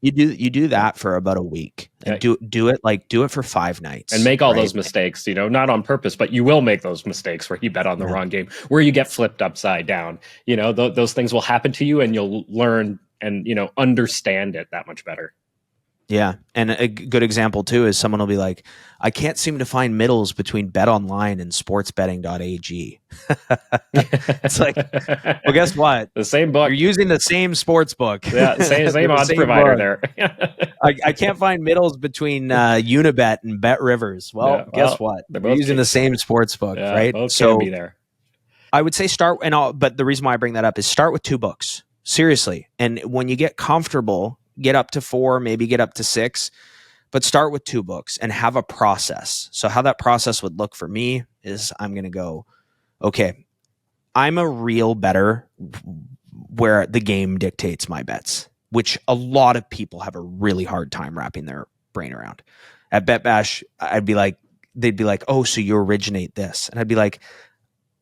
You do that for about a week, and do it for 5 nights, and make all those mistakes. Not on purpose, but you will make those mistakes where you bet on the wrong game, where you get flipped upside down. Those things will happen to you, and you'll learn and understand it that much better. Yeah. And a good example too is someone will be like, I can't seem to find middles between BetOnline and sportsbetting.ag. It's like, well, guess what? The same book. You're using the same sports book. Yeah, same odds provider book. There. I can't find middles between Unibet and Bet Rivers. Well, guess what? They're using the same sports book, right? Both can be there. I would say but the reason why I bring that up is start with 2 books. Seriously. And when you get comfortable, get up to 4, maybe get up to 6, but start with 2 books and have a process. So how that process would look for me is I'm going to go, okay, I'm a real bettor where the game dictates my bets, which a lot of people have a really hard time wrapping their brain around. At Bet Bash, they'd be like, oh, so you originate this. And I'd be like,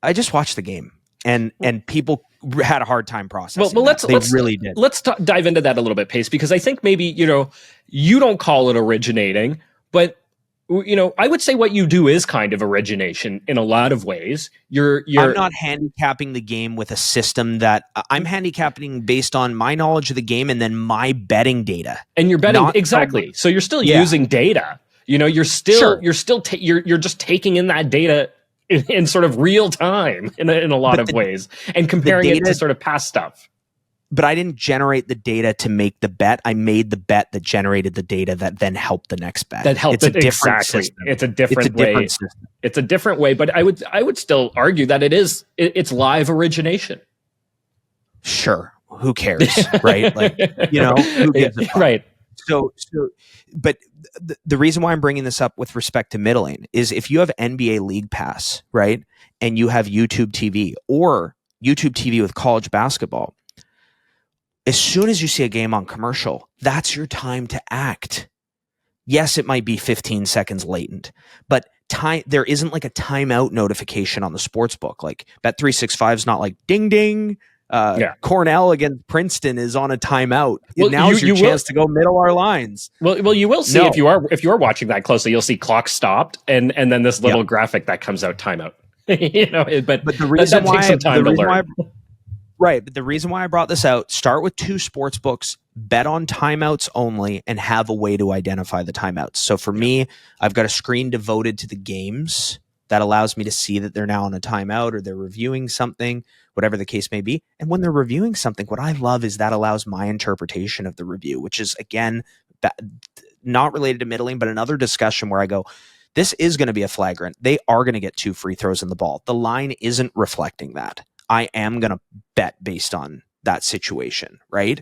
I just watched the game. And people had a hard time processing. Well, let's really did. Let's dive into that a little bit, Pace, because I think maybe you don't call it originating, but I would say what you do is kind of origination in a lot of ways. I'm not handicapping the game with a system that I'm handicapping based on my knowledge of the game and then my betting data. And you're betting exactly. So you're still using data. You're still you're just taking in that data in sort of real time in a lot of ways and comparing it to sort of past stuff. But I didn't generate the data to make the bet. I made the bet that generated the data that then helped the next bet. That helped it exactly. It's a different way. It's a different way, but I would still argue that it's live origination. Sure. Who cares, right? Like, who gives a fuck? Right. But the reason why I'm bringing this up with respect to middling is if you have NBA League Pass, right, and you have YouTube TV or YouTube TV with college basketball, as soon as you see a game on commercial, that's your time to act. Yes, it might be 15 seconds latent, but there isn't like a timeout notification on the sports book. Like Bet365 is not like ding ding. Cornell against Princeton is on a timeout. Well, now's your chance to go middle our lines. Well, you will see if you are watching that closely, you'll see clock stopped, and then this little graphic that comes out timeout. But the reason that takes some time to learn. Right, but the reason why I brought this out, start with 2 sports books, bet on timeouts only, and have a way to identify the timeouts. So for me, I've got a screen devoted to the games that allows me to see that they're now on a timeout or they're reviewing something, whatever the case may be. And when they're reviewing something, what I love is that allows my interpretation of the review, which is, again, not related to middling, but another discussion where I go, this is going to be a flagrant. They are going to get 2 free throws in the ball. The line isn't reflecting that. I am going to bet based on that situation, right?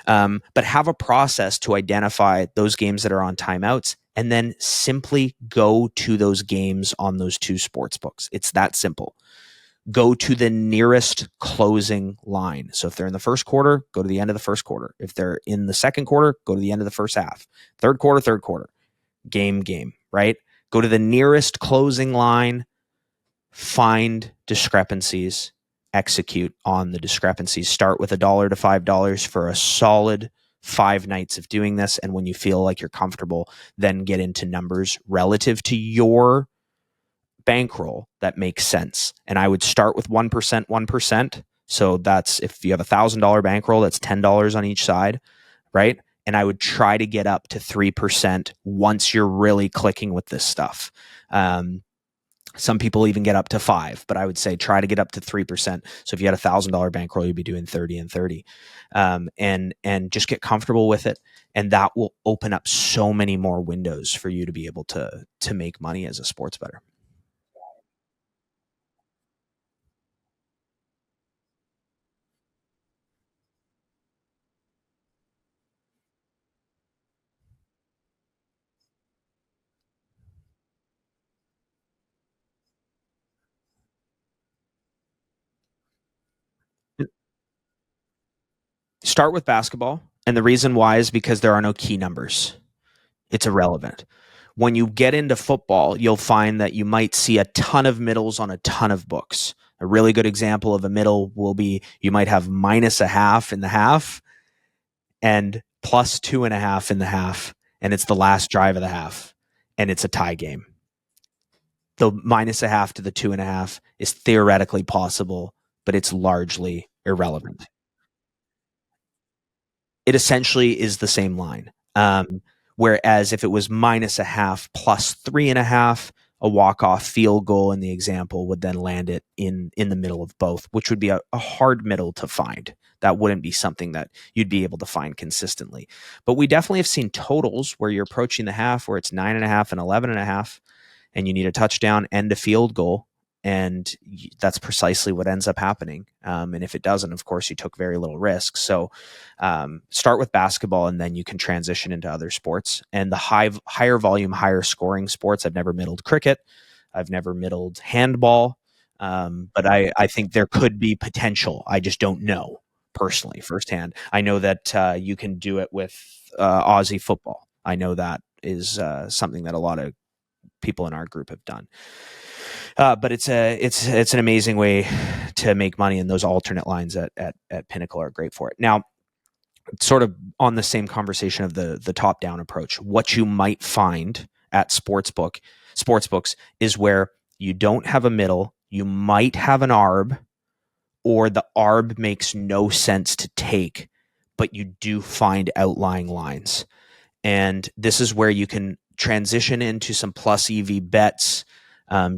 But have a process to identify those games that are on timeouts and then simply go to those games on those 2 sports books. It's that simple. Go to the nearest closing line. So if they're in the first quarter, go to the end of the first quarter. If they're in the second quarter, go to the end of the first half. Third quarter. Game, right? Go to the nearest closing line, find discrepancies, execute on the discrepancies. Start with $1 to $5 for a solid 5 nights of doing this. And when you feel like you're comfortable, then get into numbers relative to your bankroll that makes sense. And I would start with 1%. So that's, if you have $1,000 bankroll, that's $10 on each side, right? And I would try to get up to 3% once you're really clicking with this stuff. Some people even get up to 5%, but I would say try to get up to 3%. So if you had $1,000 bankroll, you'd be doing 30 and 30, and just get comfortable with it. And that will open up so many more windows for you to be able to make money as a sports bettor. Start with basketball. And the reason why is because there are no key numbers. It's irrelevant. When you get into football, you'll find that you might see a ton of middles on a ton of books. A really good example of a middle will be you might have -0.5 in the half and +2.5 in the half, and it's the last drive of the half, and it's a tie game. The -0.5 to the 2.5 is theoretically possible, but it's largely irrelevant. It essentially is the same line. Whereas if it was -0.5 plus 3.5, a walk-off field goal in the example would then land it in the middle of both, which would be a hard middle to find. That wouldn't be something that you'd be able to find consistently. But we definitely have seen totals where you're approaching the half where it's 9.5 and 11.5, and you need a touchdown and a field goal. And that's precisely what ends up happening. And if it doesn't, of course, you took very little risk. So start with basketball, and then you can transition into other sports. And the higher volume, higher scoring sports, I've never middled cricket. I've never middled handball. But I think there could be potential. I just don't know personally firsthand. I know that you can do it with Aussie football. I know that is something that a lot of people in our group have done. But it's an amazing way to make money, and those alternate lines at Pinnacle are great for it. Now, sort of on the same conversation of the top-down approach, what you might find at sportsbooks is where you don't have a middle, you might have an arb, or the arb makes no sense to take, but you do find outlying lines. And this is where you can transition into some plus EV bets,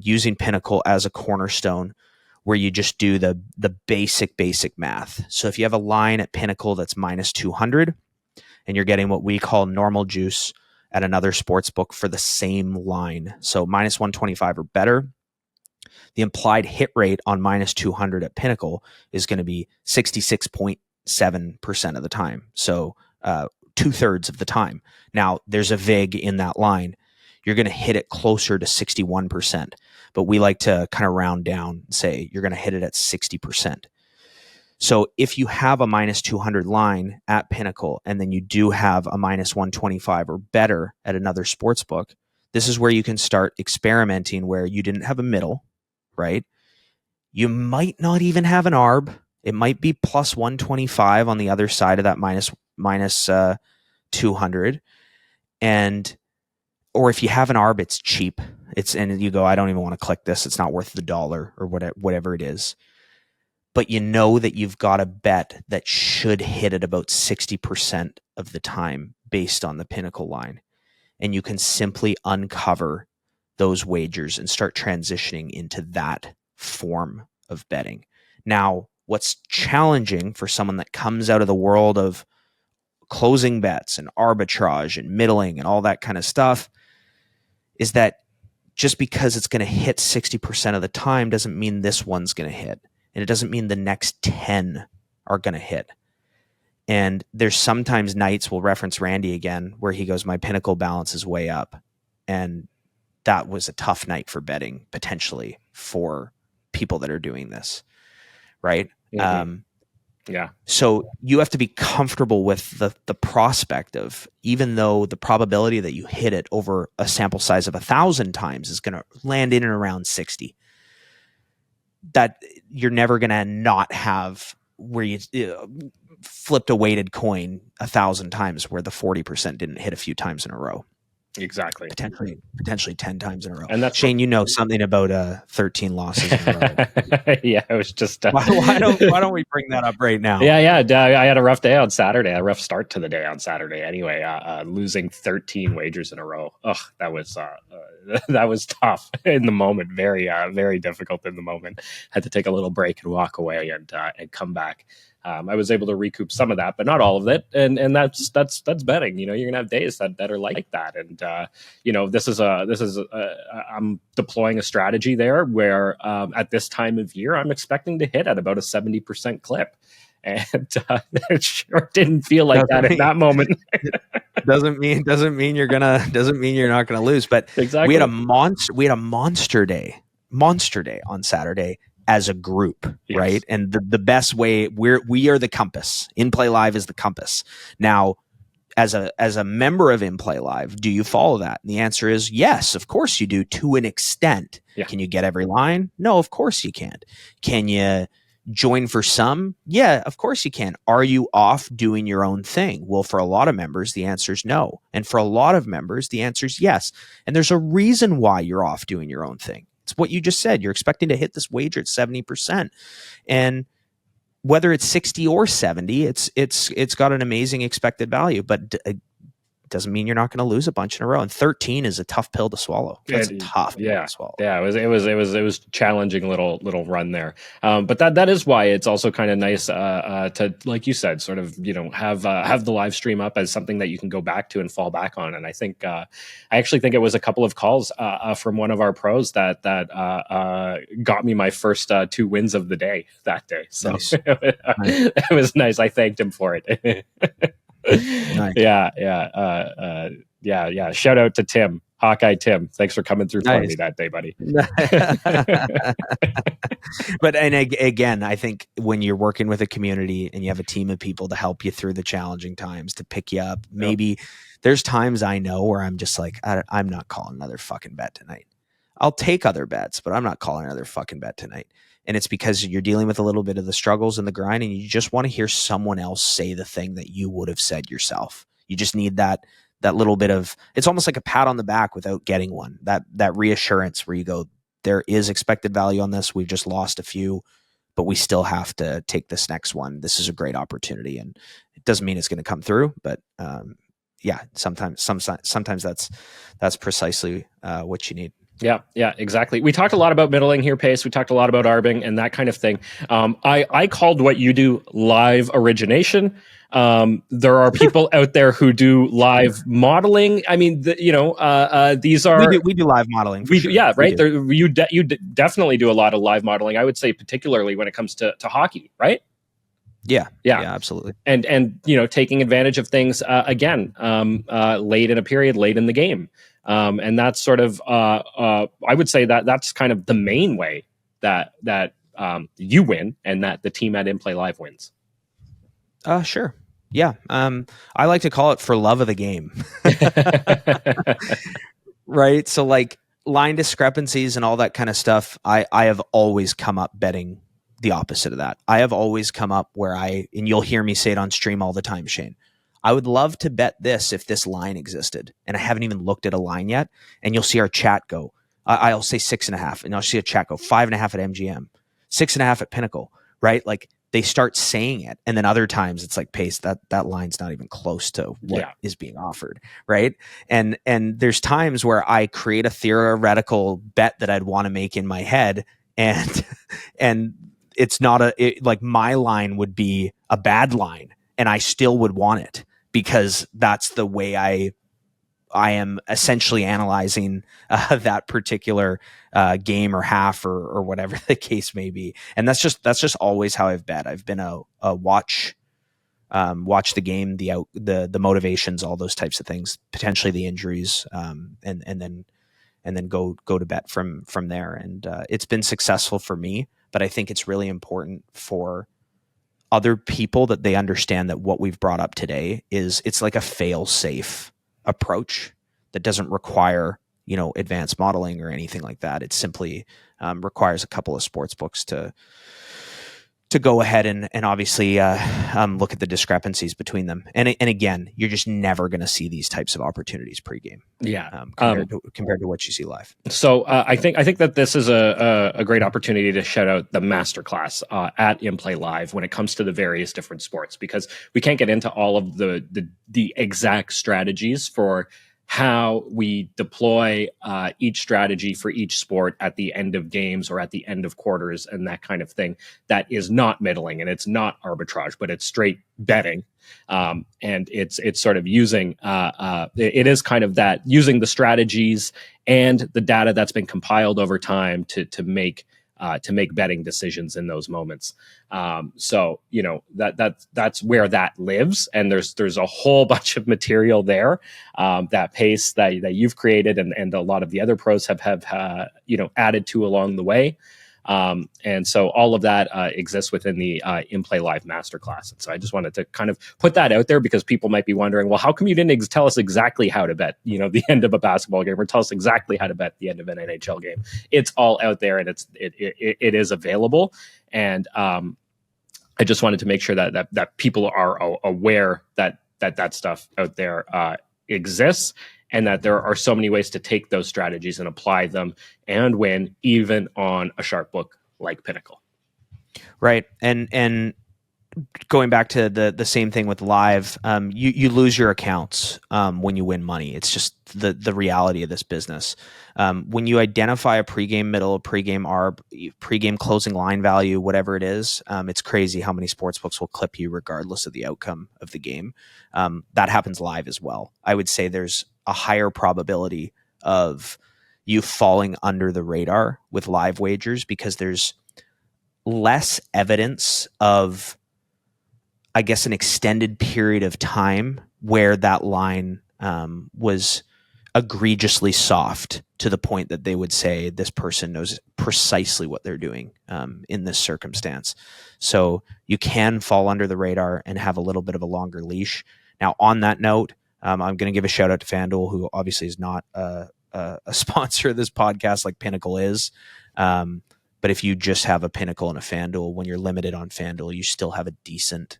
using Pinnacle as a cornerstone, where you just do the basic math. So if you have a line at Pinnacle that's -200 and you're getting what we call normal juice at another sports book for the same line, so -125 or better, the implied hit rate on -200 at Pinnacle is going to be 66.7% of the time. So 2/3 of the time. Now, there's a vig in that line. You're going to hit it closer to 61%. But we like to kind of round down and say you're going to hit it at 60%. So if you have a minus 200 line at Pinnacle, and then you do have a minus 125 or better at another sports book, this is where you can start experimenting where you didn't have a middle, right? You might not even have an arb. It might be plus 125 on the other side of that minus 200. Or if you have an arb, it's cheap. And you go, I don't even want to click this. It's not worth the $1 or whatever it is. But you know that you've got a bet that should hit at about 60% of the time based on the Pinnacle line. And you can simply uncover those wagers and start transitioning into that form of betting. Now, what's challenging for someone that comes out of the world of closing bets and arbitrage and middling and all that kind of stuff is that just because it's going to hit 60% of the time doesn't mean this one's going to hit. And it doesn't mean the next 10 are going to hit. And there's sometimes nights, we'll reference Randy again, where he goes, my Pinnacle balance is way up. And that was a tough night for betting, potentially, for people that are doing this, right? Mm-hmm. Yeah. So you have to be comfortable with the prospect of, even though the probability that you hit it over a sample size of 1,000 times is going to land in and around 60, that you're never going to not have where you flipped a weighted coin 1,000 times where the 40% didn't hit a few times in a row. Exactly. Potentially 10 times in a row. And that's Shane, you know something about 13 losses in a row. Yeah, it was just why don't we bring that up right now? Yeah. I had a rough day on Saturday. A rough start to the day on Saturday. Anyway, losing 13 wagers in a row. Ugh, that was tough in the moment. Very, very difficult in the moment. Had to take a little break and walk away and come back. I was able to recoup some of that, but not all of it. And that's betting. You know, you're gonna have days that are like that. And I'm deploying a strategy there where at this time of year, I'm expecting to hit at about a 70% clip. And it sure didn't feel like that in that moment. doesn't mean you're not gonna lose. But exactly. we had a monster day on Saturday as a group, yes. Right? And the best way, we are the compass. In Play Live is the compass. Now, as a member of In Play Live, do you follow that? And the answer is yes, of course you do, to an extent. Yeah. Can you get every line? No, of course you can't. Can you join for some? Yeah, of course you can. Are you off doing your own thing? Well, for a lot of members, the answer is no. And for a lot of members, the answer is yes. And there's a reason why you're off doing your own thing. It's what you just said. You're expecting to hit this wager at 70%. And whether it's 60 or 70, it's got an amazing expected value, but it doesn't mean you're not going to lose a bunch in a row. And 13 is a tough pill to swallow. That's a tough pill to swallow. Yeah, it was challenging little run there. But that is why it's also kind of nice to, like you said, sort of, have the live stream up as something that you can go back to and fall back on. And I think I actually think it was a couple of calls from one of our pros that got me my first 2 wins of the day that day. So nice. It was nice. I thanked him for it. Nice. Yeah. Shout out to Tim, Hawkeye Tim. Thanks for coming through for me that day, buddy. But again, I think when you're working with a community and you have a team of people to help you through the challenging times, to pick you up, maybe there's times I know where I'm just like, I'm not calling another fucking bet tonight. I'll take other bets, but I'm not calling another fucking bet tonight. And it's because you're dealing with a little bit of the struggles and the grind, and you just want to hear someone else say the thing that you would have said yourself. You just need that little bit of, it's almost like a pat on the back without getting one, that reassurance where you go, there is expected value on this. We've just lost a few, but we still have to take this next one. This is a great opportunity, and it doesn't mean it's going to come through, but sometimes that's precisely what you need. Yeah, exactly. We talked a lot about middling here, Pace. We talked a lot about arbing and that kind of thing. I called what you do live origination. There are people out there who do live modeling. I mean, these are we do live modeling. Sure. Yeah, right. You definitely do a lot of live modeling. I would say particularly when it comes to hockey, right? Yeah, absolutely. And taking advantage of things again late in a period, late in the game, and that's sort of I would say that's kind of the main way that you win and that the team at In Play Live wins. Sure. Yeah. I like to call it for love of the game. Right. So like line discrepancies and all that kind of stuff, I have always come up betting the opposite of that. I have always come up where and you'll hear me say it on stream all the time, Shane, I would love to bet this if this line existed. And I haven't even looked at a line yet. And you'll see our chat go, I'll say 6.5, and I'll see a chat go 5.5 at MGM, 6.5 at Pinnacle, right? Like they start saying it. And then other times it's like, Pace, that line's not even close to what is being offered. Right. And there's times where I create a theoretical bet that I'd want to make in my head. And it's not like my line would be a bad line and I still would want it because that's the way I am essentially analyzing that particular game or half or whatever the case may be. And that's just always how I've bet. I've been a watch the game, the motivations, all those types of things, potentially the injuries, and then go to bet from there. And it's been successful for me, but I think it's really important for other people that they understand that what we've brought up today it's like a fail-safe approach that doesn't require, advanced modeling or anything like that. It simply requires a couple of sports books to go ahead and obviously look at the discrepancies between them. And again, you're just never going to see these types of opportunities pregame. Yeah. Compared to what you see live. So I think that this is a great opportunity to shout out the masterclass at In Play Live when it comes to the various different sports, because we can't get into all of the exact strategies for how we deploy each strategy for each sport at the end of games or at the end of quarters and that kind of thing. That is not middling and it's not arbitrage, but it's straight betting. And it's sort of using it is kind of that using the strategies and the data that's been compiled over time to make betting decisions in those moments. So that's where that lives, and there's a whole bunch of material there that Pace that you've created and a lot of the other pros have added to along the way. And so all of that exists within the In Play Live masterclass. And so I just wanted to kind of put that out there because people might be wondering, well, how come you didn't tell us exactly how to bet, the end of a basketball game, or tell us exactly how to bet the end of an NHL game? It's all out there and it is available. And I just wanted to make sure that people are aware that stuff out there exists, and that there are so many ways to take those strategies and apply them and win, even on a sharp book like Pinnacle. Right. And going back to the same thing with live, you lose your accounts when you win money. It's just the reality of this business. When you identify a pregame middle, pregame arb, pregame closing line value, whatever it is, it's crazy how many sportsbooks will clip you regardless of the outcome of the game. That happens live as well. I would say there's a higher probability of you falling under the radar with live wagers because there's less evidence of, I guess, an extended period of time where that line was egregiously soft to the point that they would say this person knows precisely what they're doing in this circumstance. So you can fall under the radar and have a little bit of a longer leash. Now, on that note, I'm going to give a shout out to FanDuel, who obviously is not a sponsor of this podcast like Pinnacle is. But if you just have a Pinnacle and a FanDuel, when you're limited on FanDuel, you still have a decent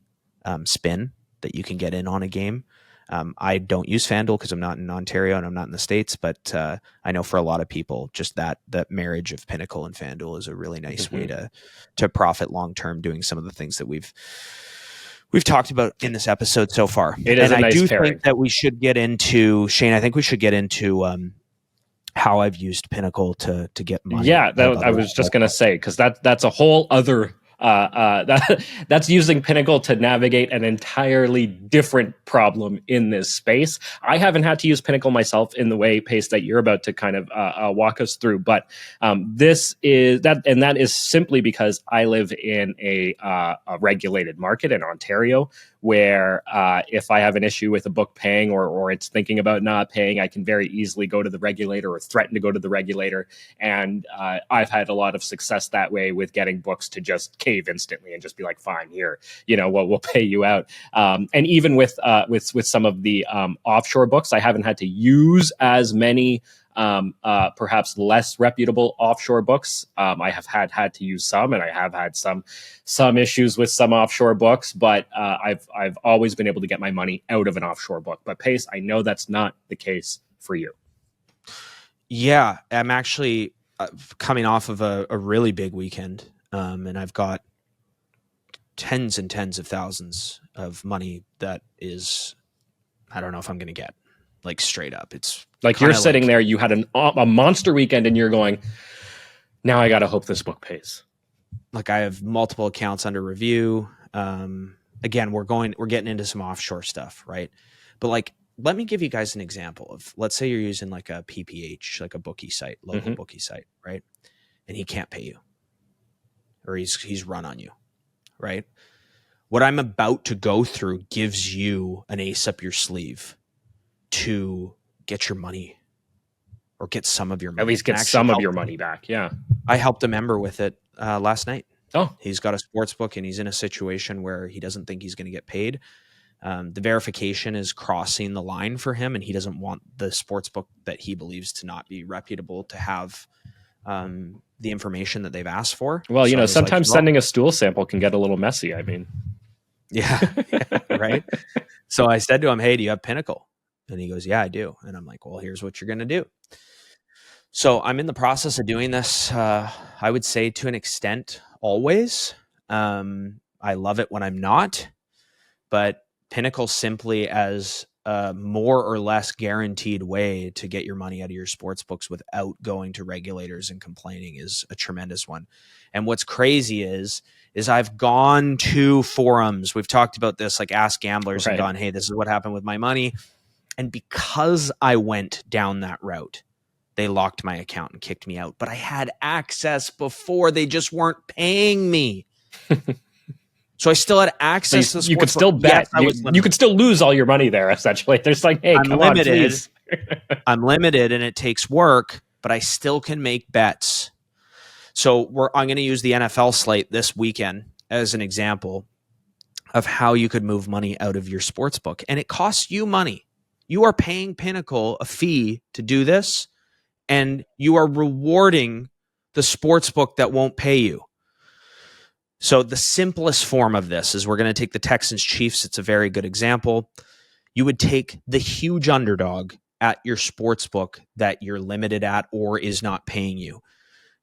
spin that you can get in on a game. I don't use FanDuel because I'm not in Ontario and I'm not in the States, but I know for a lot of people, just that marriage of Pinnacle and FanDuel is a really nice way to profit long term, doing some of the things that we've talked about in this episode so far. It is and a nice I do pairing. think that we should get into, Shane, I think we should get into how I've used Pinnacle to get money. Yeah, I was just going to say, because that's a whole other That's using Pinnacle to navigate an entirely different problem in this space. I haven't had to use Pinnacle myself in the way, Pace, that you're about to kind of walk us through, but this is that, and that is simply because I live in a regulated market in Ontario, where if I have an issue with a book paying or it's thinking about not paying, I can very easily go to the regulator or threaten to go to the regulator. And I've had a lot of success that way with getting books to just cave instantly and just be like, fine, here, we'll pay you out. And even with some of the offshore books, I haven't had to use as many perhaps less reputable offshore books. I have had to use some, and I have had some issues with some offshore books, but I've always been able to get my money out of an offshore book. But Pace, I know that's not the case for you. Yeah, I'm actually coming off of a really big weekend, and I've got tens and tens of thousands of money that is, I don't know if I'm going to get, like, straight up. It's like you're sitting there, you had a monster weekend, and you're going, now I got to hope this book pays. Like, I have multiple accounts under review. Again, we're getting into some offshore stuff, right? But like, let me give you guys an example of, let's say you're using like a PPH, like a bookie site, local bookie site, right? And he can't pay you, or he's run on you, right? What I'm about to go through gives you an ace up your sleeve to get your money, or get some of your money. At least get some of your money back. Yeah. I helped a member with it last night. Oh, he's got a sports book and he's in a situation where he doesn't think he's going to get paid. The verification is crossing the line for him, and he doesn't want the sports book that he believes to not be reputable to have the information that they've asked for. Well, so sometimes sending a stool sample can get a little messy. I mean, yeah, right. So I said to him, "Hey, do you have Pinnacle?" And he goes, "Yeah, I do." And I'm like, "Well, here's what you're going to do." So I'm in the process of doing this. I would say to an extent, always. I love it when I'm not, but Pinnacle simply as a more or less guaranteed way to get your money out of your sports books without going to regulators and complaining is a tremendous one. And what's crazy is I've gone to forums. We've talked about this, like Ask Gamblers, and gone, "Hey, this is what happened with my money." And because I went down that route, they locked my account and kicked me out. But I had access before. They just weren't paying me. So I still had access to the sports. You could still bet. Yes, you could still lose all your money there, essentially. There's like, hey, come on, please. I'm limited, and it takes work, but I still can make bets. So I'm going to use the NFL slate this weekend as an example of how you could move money out of your sports book. And it costs you money. You are paying Pinnacle a fee to do this, and you are rewarding the sports book that won't pay you. So the simplest form of this is, we're going to take the Texans Chiefs. It's a very good example. You would take the huge underdog at your sports book that you're limited at or is not paying you.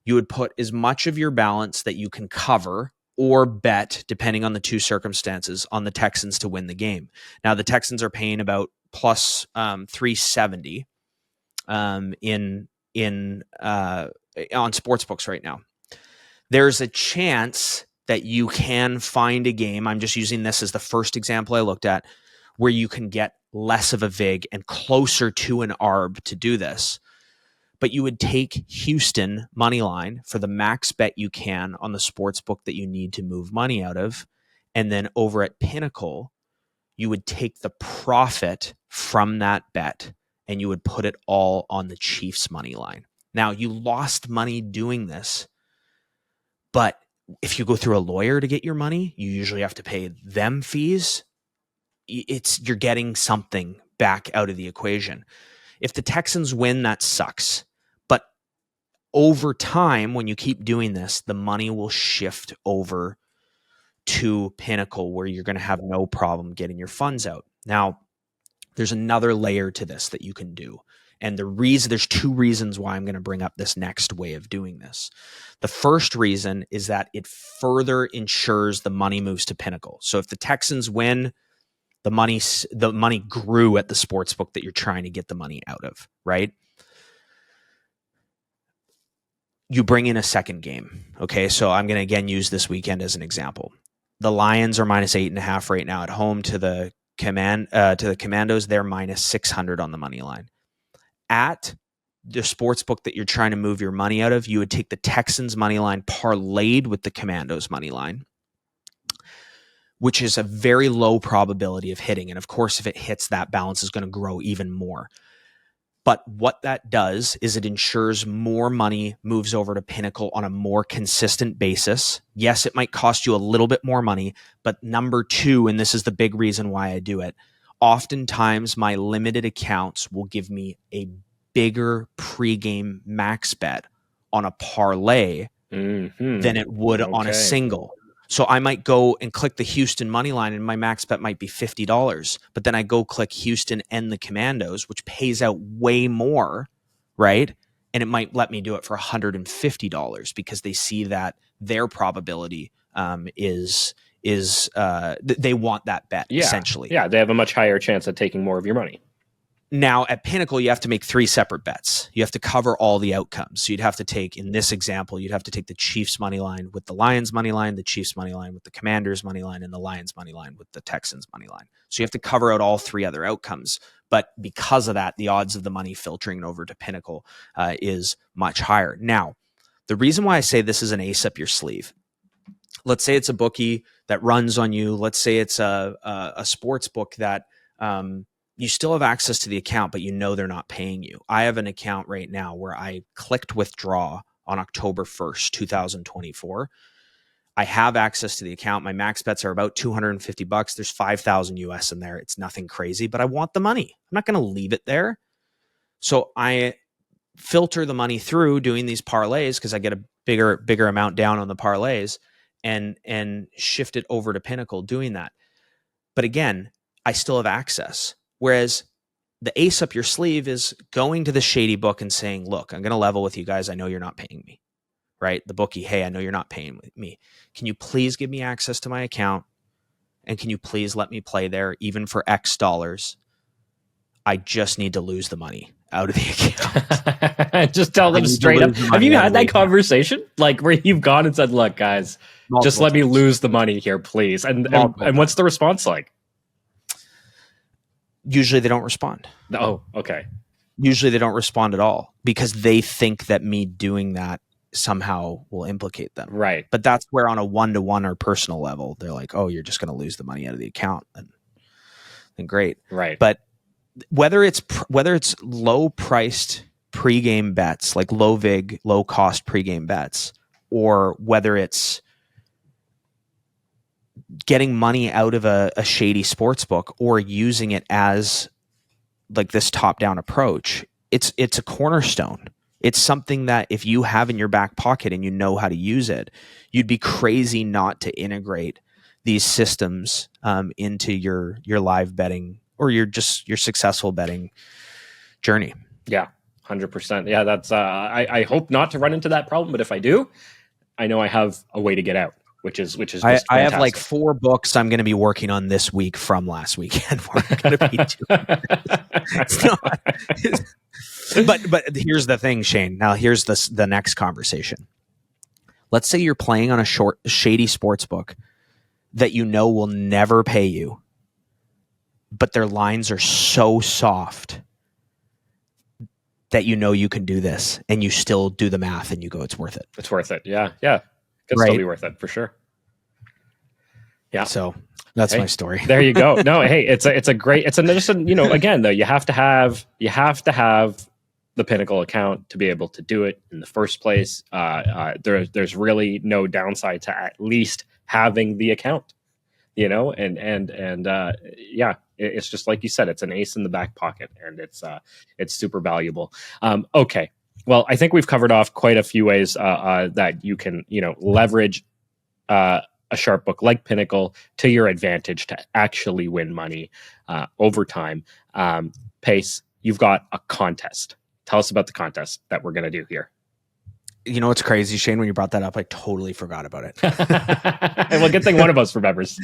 You would put as much of your balance that you can cover or bet, depending on the two circumstances, on the Texans to win the game. Now, the Texans are paying about plus 370 on sports books right now. There's a chance that you can find a game, I'm just using this as the first example I looked at, where you can get less of a vig and closer to an arb to do this. But you would take Houston money line for the max bet you can on the sports book that you need to move money out of. And then over at Pinnacle, you would take the profit from that bet and you would put it all on the Chiefs money line. Now, you lost money doing this, but if you go through a lawyer to get your money, you usually have to pay them fees. You're getting something back out of the equation. If the Texans win, that sucks. But over time, when you keep doing this, the money will shift over to Pinnacle, where you're going to have no problem getting your funds out. Now, there's another layer to this that you can do. And there's two reasons why I'm going to bring up this next way of doing this. The first reason is that it further ensures the money moves to Pinnacle. So if the Texans win, the money grew at the sports book that you're trying to get the money out of, right? you bring in a second game. Okay, so I'm going to again use this weekend as an example. The Lions are -8.5 right now at home to the Commandos. They're -600 on the money line. At the sports book that you're trying to move your money out of, you would take the Texans money line parlayed with the Commandos money line, which is a very low probability of hitting. And of course, if it hits, that balance is going to grow even more. But what that does is it ensures more money moves over to Pinnacle on a more consistent basis. Yes, it might cost you a little bit more money, but number two, and this is the big reason why I do it, oftentimes my limited accounts will give me a bigger pregame max bet on a parlay than it would on a single. So I might go and click the Houston money line and my max bet might be $50, but then I go click Houston and the Commandos, which pays out way more, right? And it might let me do it for $150 because they see that their probability is they want that bet essentially. Yeah, they have a much higher chance of taking more of your money. Now, at Pinnacle, you have to make 3 separate bets. You have to cover all the outcomes. So you'd have to take, in this example, you'd have to take the Chiefs money line with the Lions money line, the Chiefs money line with the Commanders money line, and the Lions money line with the Texans money line. So you have to cover out all 3 other outcomes. But because of that, the odds of the money filtering over to Pinnacle is much higher. Now, the reason why I say this is an ace up your sleeve, let's say it's a bookie that runs on you. Let's say it's a sports book that you still have access to the account, but you know they're not paying you. I have an account right now where I clicked withdraw on October 1st, 2024. I have access to the account. My max bets are about $250. There's 5,000 US in there. It's nothing crazy, but I want the money. I'm not going to leave it there. So I filter the money through doing these parlays because I get a bigger amount down on the parlays and shift it over to Pinnacle doing that. But again, I still have access. Whereas the ace up your sleeve is going to the shady book and saying, look, I'm going to level with you guys. I know you're not paying me, right? The bookie, hey, I know you're not paying me. Can you please give me access to my account? And can you please let me play there even for X dollars? I just need to lose the money out of the account. Just tell them straight up. Have you had that conversation? Like where you've gone and said, look, guys, just let me lose the money here, please. And what's the response like? Usually they don't respond. Oh, okay. Usually they don't respond at all because they think that me doing that somehow will implicate them. Right. But that's where on a one-to-one or personal level, they're like, oh, you're just going to lose the money out of the account. Then great. Right. But whether it's low priced pregame bets, like low vig, low cost pregame bets, or whether it's getting money out of a shady sports book or using it as like this top-down approach, it's a cornerstone. It's something that if you have in your back pocket and you know how to use it, you'd be crazy not to integrate these systems into your live betting or your successful betting journey. Yeah, 100%. Yeah, that's I hope not to run into that problem, but if I do, I know I have a way to get out. Which is just I have like 4 books I'm going to be working on this week from last weekend. We're going to be doing but here's the thing, Shane. Now here's the next conversation. Let's say you're playing on a shady sports book that you know will never pay you, but their lines are so soft that you know you can do this, and you still do the math and you go, it's worth it. It's worth it. Yeah. Could still be worth it for sure. Yeah. So that's my story. There you go. No, hey, it's again though, you have to have the Pinnacle account to be able to do it in the first place. There's really no downside to at least having the account, it's just like you said, it's an ace in the back pocket, and it's super valuable. Okay. Well, I think we've covered off quite a few ways that you can, leverage a sharp book like Pinnacle to your advantage to actually win money over time. Pace, you've got a contest. Tell us about the contest that we're going to do here. You know what's crazy, Shane? When you brought that up, I totally forgot about it. Well, good thing one of us remembers.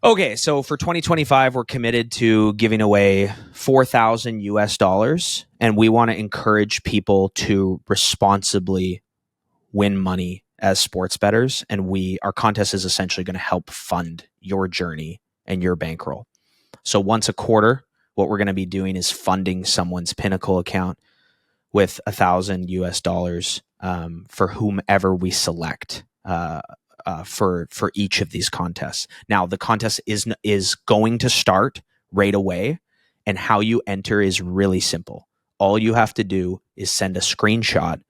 Okay, so for 2025, we're committed to giving away $4,000 and we want to encourage people to responsibly win money as sports bettors. And our contest is essentially going to help fund your journey and your bankroll. So once a quarter, what we're going to be doing is funding someone's Pinnacle account with $1,000 for whomever we select for each of these contests. Now, the contest is going to start right away, and how you enter is really simple. All you have to do is send a screenshot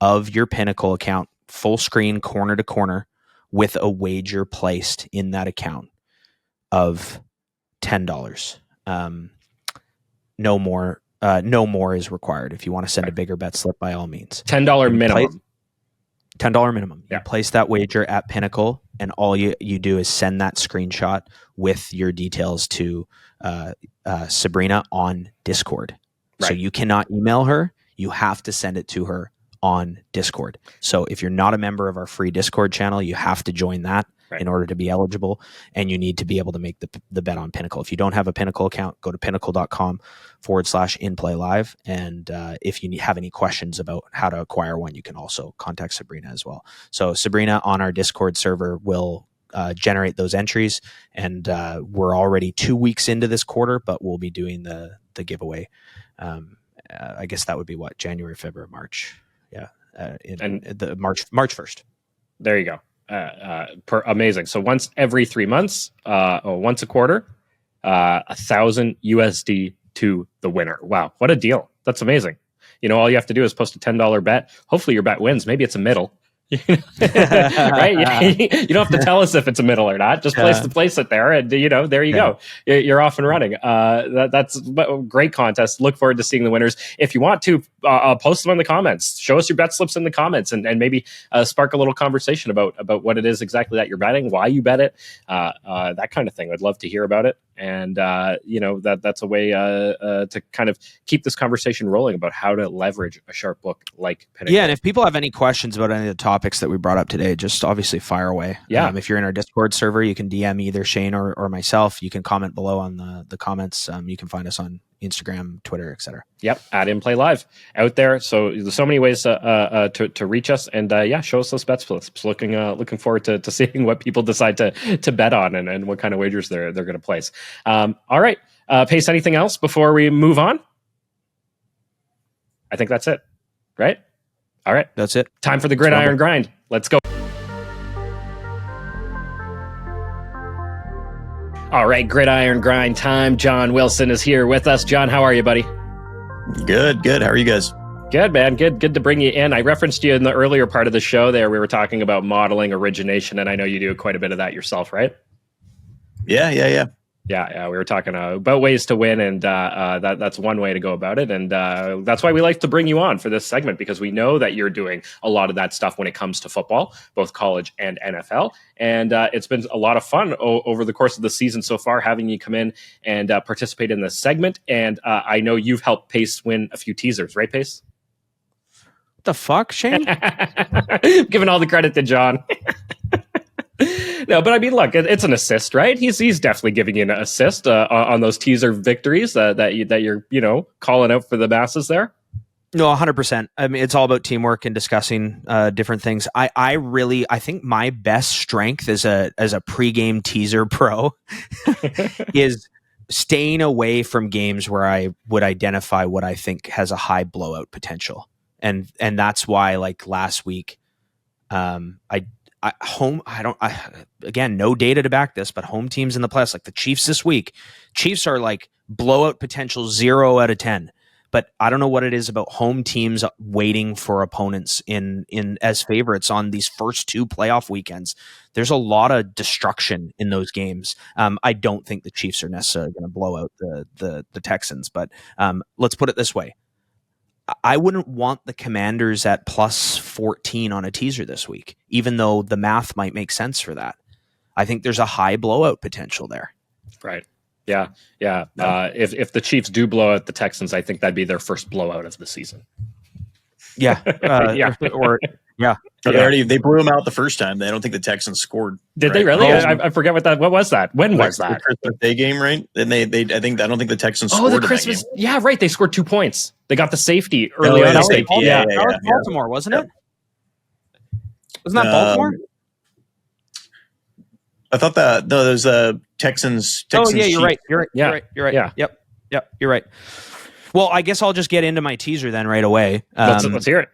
of your Pinnacle account, full screen, corner to corner, with a wager placed in that account of $10. No more is required. If you want to send a bigger bet slip, by all means. $10 minimum. $10 minimum. Yeah. You place that wager at Pinnacle, and all you do is send that screenshot with your details to Sabrina on Discord. Right. So you cannot email her. You have to send it to her on Discord. So if you're not a member of our free Discord channel, you have to join that in order to be eligible, and you need to be able to make the bet on Pinnacle. If you don't have a Pinnacle account, go to pinnacle.com/inplaylive. And if you have any questions about how to acquire one, you can also contact Sabrina as well. So Sabrina on our Discord server will generate those entries, and we're already 2 weeks into this quarter, but we'll be doing the giveaway. I guess that would be January, February, March. Yeah. The March 1st. There you go. Amazing. So once every 3 months, or once a quarter, $1,000 USD to the winner. Wow, what a deal! That's amazing. All you have to do is post a $10 bet. Hopefully your bet wins. Maybe it's a middle. Right? You don't have to tell us if it's a middle or not. Just place it there, and there you go. You're off and running. That's a great contest. Look forward to seeing the winners. If you want to, post them in the comments. Show us your bet slips in the comments, and maybe spark a little conversation about what it is exactly that you're betting, why you bet it, that kind of thing. I'd love to hear about it. And that's a way to kind of keep this conversation rolling about how to leverage a sharp book like Pinnacle. Yeah, and if people have any questions about any of the topics that we brought up today, just obviously fire away. Yeah. If you're in our Discord server, you can DM either Shane or myself. You can comment below on the comments. You can find us on Instagram, Twitter, etc. Yep, at In Play Live out there. So there's so many ways to reach us, and show us those bet slips. Looking forward to seeing what people decide to bet on and what kind of wagers they're going to place. All right, Pace. Anything else before we move on? I think that's it. Right. All right, that's it. Time for the Gridiron grind. Let's go. All right, Gridiron grind time. John Wilson is here with us. John, how are you, buddy? Good. How are you guys? Good, man. Good to bring you in. I referenced you in the earlier part of the show there. We were talking about modeling origination, and I know you do quite a bit of that yourself, right? Yeah. Yeah, we were talking about ways to win, and that's one way to go about it. And that's why we like to bring you on for this segment, because we know that you're doing a lot of that stuff when it comes to football, both college and NFL. And it's been a lot of fun over the course of the season so far, having you come in and participate in this segment. And I know you've helped Pace win a few teasers, right, Pace? What the fuck, Shane? Giving all the credit to John. No, but I mean, look, it's an assist, right? He's definitely giving you an assist on those teaser victories that you're calling out for the masses there. No, 100%. I mean, it's all about teamwork and discussing different things. I think my best strength as a pregame teaser pro is staying away from games where I would identify what I think has a high blowout potential, and that's why, like last week, again, no data to back this, but home teams in the playoffs, like the Chiefs this week, Chiefs are like blowout potential 0 out of 10. But I don't know what it is about home teams waiting for opponents in as favorites on these first two playoff weekends. There's a lot of destruction in those games. I don't think the Chiefs are necessarily going to blow out the Texans, but let's put it this way. I wouldn't want the Commanders at plus 14 on a teaser this week, even though the math might make sense for that. I think there's a high blowout potential there. Right. Yeah. If the Chiefs do blow out the Texans, I think that'd be their first blowout of the season. Yeah. They blew them out the first time. I don't think the Texans scored. Did they really? I forget what was that? When was that? The Christmas Day game, right? And I don't think the Texans scored. The Christmas. In that game. Yeah, right. They scored 2 points. They got the safety early on. That was Baltimore, wasn't it? Wasn't that Baltimore? I thought that there's Texans. Oh yeah, you're right. You're right. Yeah. You're right. Yeah. Yep. You're right. Well, I guess I'll just get into my teaser then right away. Let's hear it.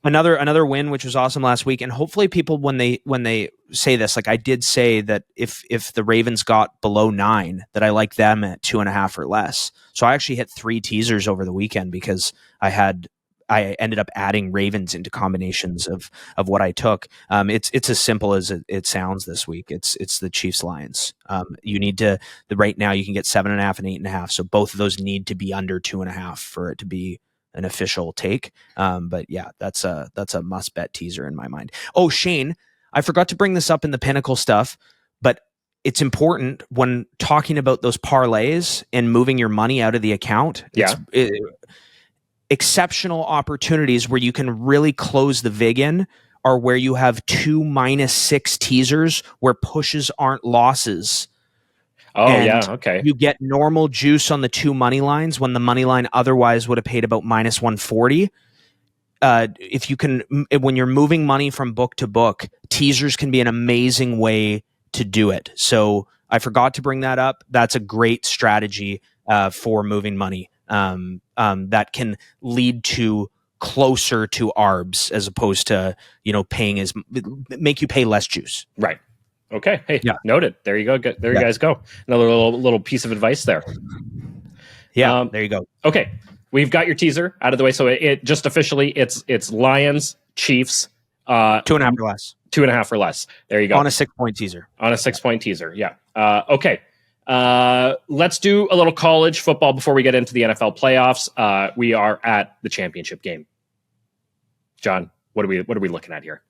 Another win, which was awesome last week, and hopefully people when they say this, like I did say that if the Ravens got below 9, that I like them at 2.5 or less. So I actually hit 3 teasers over the weekend because I ended up adding Ravens into combinations of what I took. It's as simple as it sounds this week. It's the Chiefs Lions. You need to right now you can get 7.5 and 8.5. So both of those need to be under 2.5 for it to be an official take. But yeah, that's a must bet teaser in my mind. Oh, Shane, I forgot to bring this up in the Pinnacle stuff, but it's important when talking about those parlays and moving your money out of the account. Exceptional opportunities where you can really close the vig in are where you have 2 -6 teasers where pushes aren't losses. Oh, yeah. Okay. You get normal juice on the 2 money lines when the money line otherwise would have paid about -140. If you can, when you're moving money from book to book, teasers can be an amazing way to do it. So I forgot to bring that up. That's a great strategy for moving money. That can lead to closer to arbs as opposed to make you pay less juice. Right. Okay. Hey, noted. There you go. There you guys go. Another little piece of advice there. Yeah. There you go. Okay, we've got your teaser out of the way. So it just officially it's Lions, Chiefs, 2.5 or less. 2.5 or less. There you go. On a 6-point teaser. On a 6-point teaser. Yeah. Okay. Let's do a little college football before we get into the NFL playoffs. We are at the championship game. John, what are we looking at here?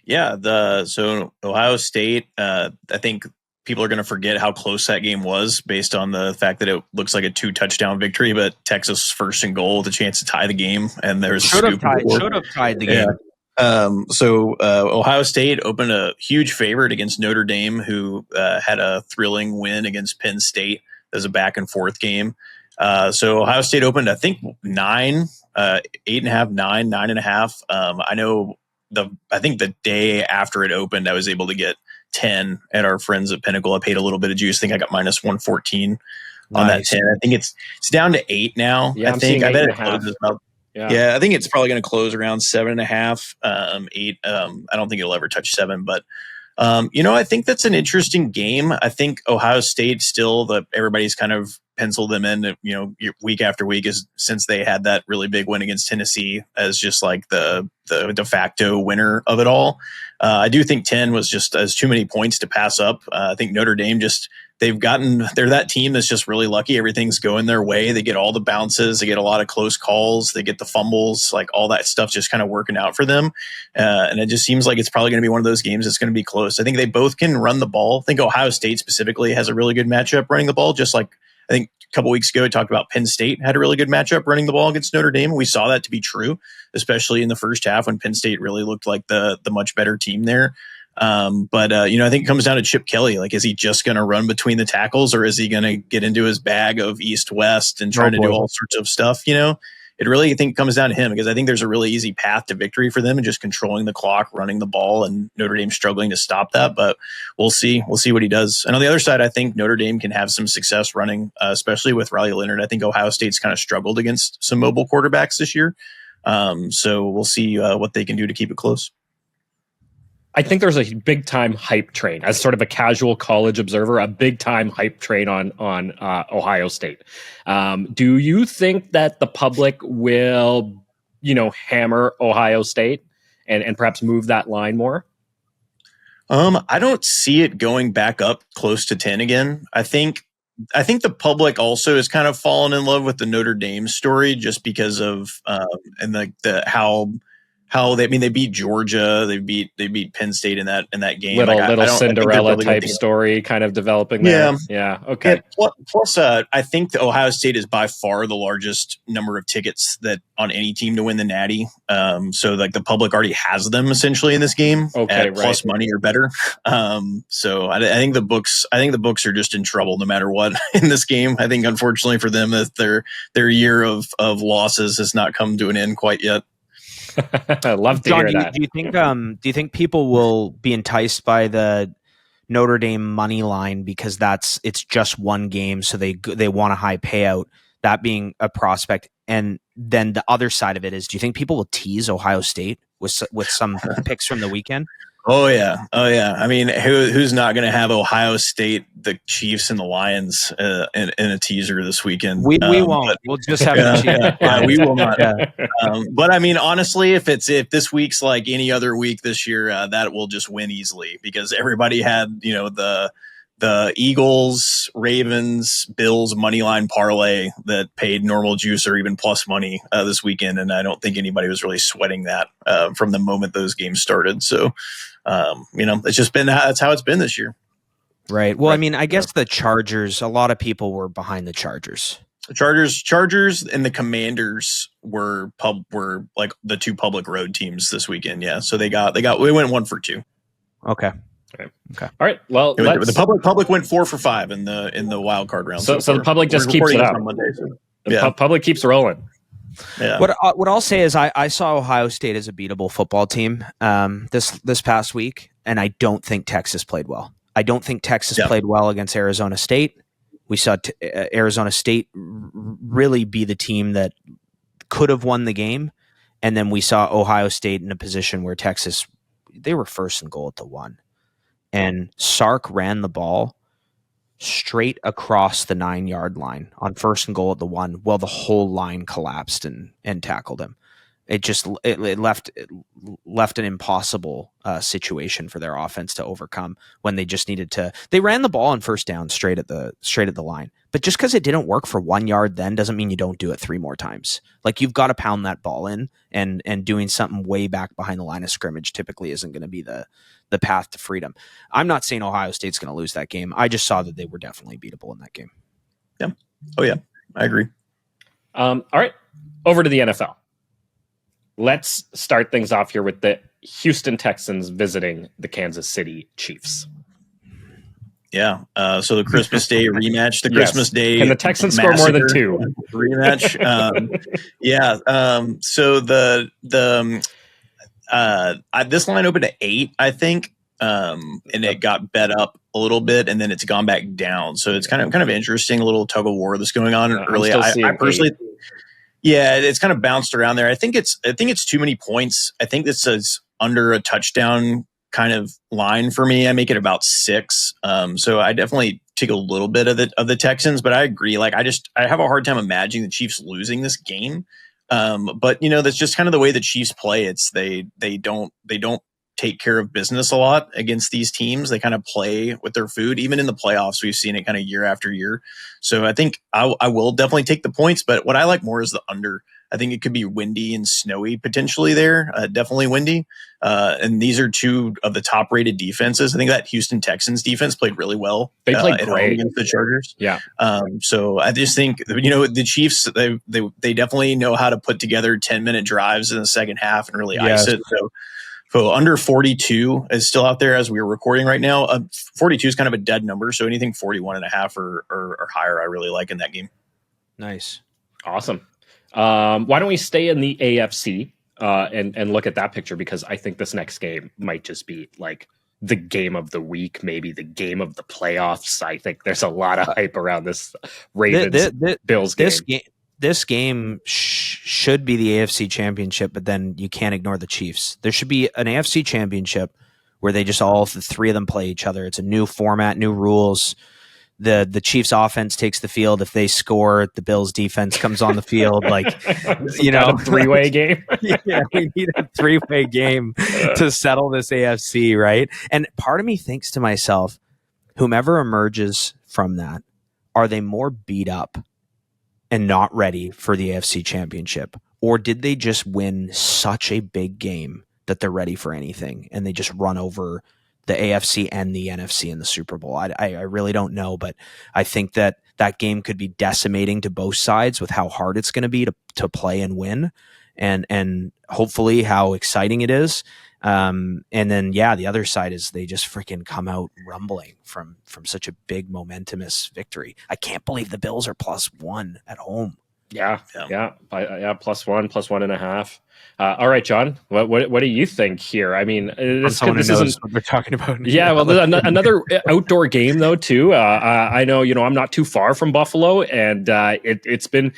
Yeah, so Ohio State, I think people are going to forget how close that game was based on the fact that it looks like a 2-touchdown victory, but Texas first and goal with a chance to tie the game. And there's should have tied the game. So Ohio State opened a huge favorite against Notre Dame, who had a thrilling win against Penn State. There's a back and forth game. So Ohio State opened, I think 9, 8.5, 9, 9.5. I think the day after it opened, I was able to get 10 at our friends at Pinnacle. I paid a little bit of juice. I think I got -114 on that 10. I think it's down to 8 now. Yeah, I think I bet it closes about. Yeah, I think it's probably going to close around 7.5, 8. I don't think it'll ever touch 7, but I think that's an interesting game. I think Ohio State still everybody's kind of penciled them in, week after week since they had that really big win against Tennessee as just like the de facto winner of it all. I do think 10 was just as too many points to pass up. I think Notre Dame they're that team that's just really lucky. Everything's going their way. They get all the bounces. They get a lot of close calls. They get the fumbles, like all that stuff just kind of working out for them. And it just seems like it's probably going to be one of those games that's going to be close. I think they both can run the ball. I think Ohio State specifically has a really good matchup running the ball, just like I think a couple weeks ago I talked about Penn State had a really good matchup running the ball against Notre Dame. We saw that to be true, especially in the first half when Penn State really looked like the much better team there. But I think it comes down to Chip Kelly. Like, is he just going to run between the tackles, or is he going to get into his bag of East-West and trying to do all sorts of stuff? It really, I think, comes down to him, because I think there's a really easy path to victory for them and just controlling the clock, running the ball, and Notre Dame struggling to stop that. But we'll see. We'll see what he does. And on the other side, I think Notre Dame can have some success running, especially with Riley Leonard. I think Ohio State's kind of struggled against some mobile quarterbacks this year. So we'll see what they can do to keep it close. I think there's a big time hype train, as sort of a casual college observer, a big time hype train on Ohio State. Do you think that the public will, hammer Ohio State and perhaps move that line more? I don't see it going back up close to 10 again. I think the public also has kind of fallen in love with the Notre Dame story just because of how they beat Georgia, they beat Penn State in that game. Little Cinderella type story kind of developing there. Yeah. Okay. Yeah, plus, I think the Ohio State is by far the largest number of tickets that on any team to win the Natty. So like the public already has them essentially in this game at plus money or better. So I think the books are just in trouble no matter what in this game. I think unfortunately for them that their year of losses has not come to an end quite yet. I love to hear that. Do you think people will be enticed by the Notre Dame money line because it's just one game, so they want a high payout, that being a prospect? And then the other side of it is, do you think people will tease Ohio State with some picks from the weekend? Oh yeah. I mean, who's not going to have Ohio State, the Chiefs, and the Lions in a teaser this weekend? We won't. We'll just have the Chiefs. Yeah, we will not. Yeah. But I mean, honestly, if this week's like any other week this year, that will just win easily because everybody had the Eagles, Ravens, Bills money line parlay that paid normal juice or even plus money this weekend, and I don't think anybody was really sweating that from the moment those games started. So. It's just been that's how it's been this year. Right. Well, I mean, I guess the Chargers, a lot of people were behind the Chargers. Chargers and the Commanders were like the two public road teams this weekend. Yeah. So we went 1 for 2. Okay. All right. Well, the public went 4 for 5 in the wild card round. So the public just keeps it up. The public keeps rolling. Yeah. What I'll say is I saw Ohio State as a beatable football team this past week, and I don't think Texas played well. I don't think Texas played well against Arizona State. We saw Arizona State really be the team that could have won the game, and then we saw Ohio State in a position where Texas, they were first and goal at the 1, and Sark ran the ball straight across the 9-yard line on first and goal at the 1 while the whole line collapsed and tackled him. It left an impossible situation for their offense to overcome when they just needed to. They ran the ball on first down straight at the line, but just because it didn't work for 1 yard then doesn't mean you don't do it 3 more times. Like, you've got to pound that ball in, and doing something way back behind the line of scrimmage typically isn't going to be the path to freedom. I'm not saying Ohio State's going to lose that game. I just saw that they were definitely beatable in that game. Yeah. Oh yeah, I agree. All right, over to the NFL. Let's start things off here with the Houston Texans visiting the Kansas City Chiefs. Yeah. So the Christmas Day rematch, Christmas Day. Can the Texans score more than 2? Rematch. Yeah. So this line opened at 8, I think. And it got bet up a little bit, and then it's gone back down. So it's kind of interesting, a little tug of war that's going on early. I personally, it's kind of bounced around there. I think it's too many points. I think this is under a touchdown kind of line for me. I make it about 6. So I definitely take a little bit of the Texans, but I agree. Like, I have a hard time imagining the Chiefs losing this game. But that's just kind of the way the Chiefs play. It's they don't take care of business a lot against these teams. They kind of play with their food. Even in the playoffs, we've seen it kind of year after year. So I think I will definitely take the points, but what I like more is the under. I think it could be windy and snowy potentially there. Definitely windy. And these are 2 of the top rated defenses. I think that Houston Texans defense played really well. They played great against the Chargers. Yeah. So I just think, the Chiefs, they definitely know how to put together 10-minute drives in the second half and really ice it. So under 42 is still out there as we are recording right now. 42 is kind of a dead number. So anything 41.5 or higher, I really like in that game. Nice. Awesome. Why don't we stay in the AFC and look at that picture? Because I think this next game might just be like the game of the week, maybe the game of the playoffs. I think there's a lot of hype around this Ravens Bills game. This game should be the AFC Championship, but then you can't ignore the Chiefs. There should be an AFC Championship where they just all the 3 of them play each other. It's a new format, new rules. The Chiefs offense takes the field. If they score, the Bills defense comes on the field. Like, a 3-way game. Yeah, we need a 3-way game to settle this AFC, right? And part of me thinks to myself, whomever emerges from that, are they more beat up and not ready for the AFC Championship? Or did they just win such a big game that they're ready for anything and they just run over the AFC and the NFC in the Super Bowl? I really don't know, but I think that game could be decimating to both sides with how hard it's going to be to play and win, and hopefully how exciting it is. And then, the other side is they just freaking come out rumbling from such a big momentumous victory. I can't believe the Bills are +1 at home. Yeah. +1, +1.5. All right, John, what do you think here? I mean, this isn't what we're talking about. Yeah, well, another outdoor game though too. I know, I'm not too far from Buffalo, and it's been,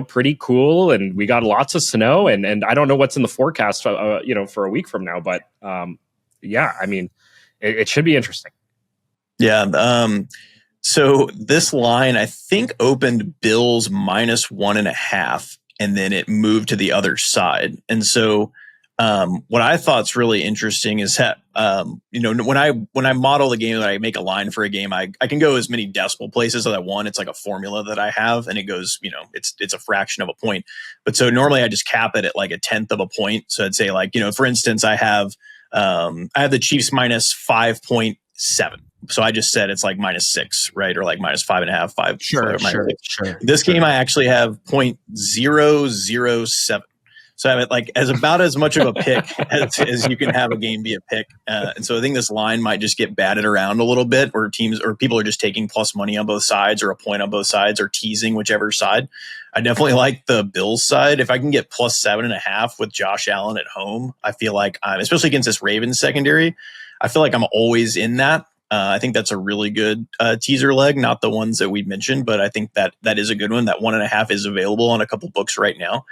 pretty cool, and we got lots of snow, and I don't know what's in the forecast, for a week from now, but I mean, it should be interesting. Yeah. So this line, I think, opened Bills -1.5, and then it moved to the other side. And so what I thought is really interesting is that, when I model the game, that I make a line for a game, I can go as many decimal places as I want. It's like a formula that I have, and it goes, it's a fraction of a point. But so normally I just cap it at like 1/10 of a point. So I'd say, like, for instance, I have the Chiefs -5.7. So I just said it's like -6, right? Or like -5.5, 5. Sure. This game, I actually have 0.007. So I have it like as about as much of a pick as you can have a game be a pick. And so I think this line might just get batted around a little bit, where teams or people are just taking plus money on both sides, or a point on both sides, or teasing whichever side. I definitely like the Bills side. If I can get +7.5 with Josh Allen at home, I feel like especially against this Ravens secondary, I feel like I'm always in that. I think that's a really good teaser leg, not the ones that we mentioned, but I think that is a good one. That 1.5 is available on a couple books right now.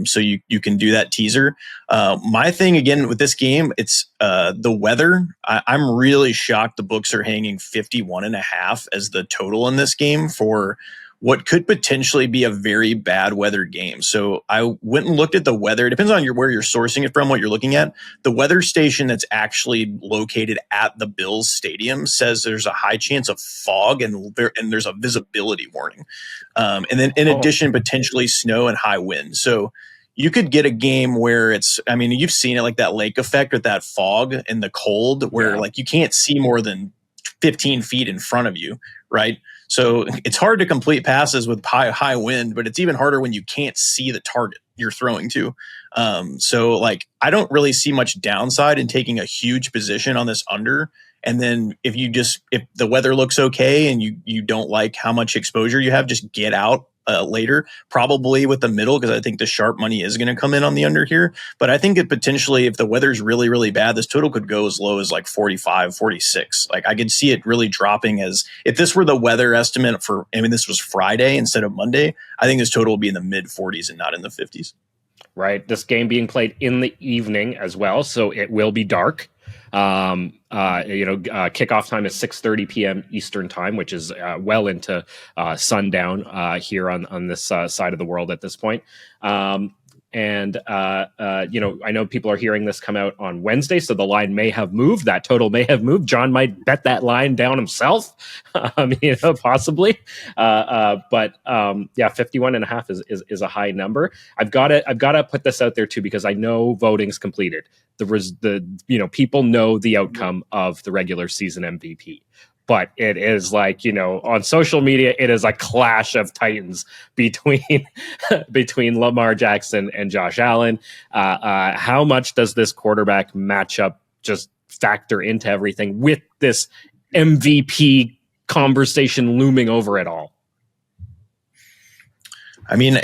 So you can do that teaser. My thing again with this game, it's the weather. I'm really shocked the books are hanging 51.5 as the total in this game for what could potentially be a very bad weather game. So I went and looked at the weather. It depends on where you're sourcing it from, what you're looking at. The weather station that's actually located at the Bills Stadium says there's a high chance of fog and there's a visibility warning. And then in addition, potentially snow and high wind. So you could get a game where you've seen it, like that lake effect with that fog and the cold, where like you can't see more than 15 feet in front of you, right? So it's hard to complete passes with high wind, but it's even harder when you can't see the target you're throwing to. So like, I don't really see much downside in taking a huge position on this under. And then if the weather looks okay and you don't like how much exposure you have, just get out later, probably with the middle, because I think the sharp money is going to come in on the under here. But I think it potentially, if the weather's really, really bad, this total could go as low as like 45, 46. Like I could see it really dropping as if this were the weather estimate this was Friday instead of Monday, I think this total will be in the mid 40s and not in the 50s. Right. This game being played in the evening as well, so it will be dark. Kickoff time is 6:30 p.m. Eastern time, which is well into sundown here on this side of the world at this point. I know people are hearing this come out on Wednesday, so the line may have moved. That total may have moved. John might bet that line down himself, possibly. But 51.5 is a high number. I've got to put this out there too, because I know voting's completed. People know the outcome of the regular season MVP. But it is like, on social media, it is a clash of titans between Lamar Jackson and Josh Allen. How much does this quarterback matchup just factor into everything with this MVP conversation looming over it all? I mean,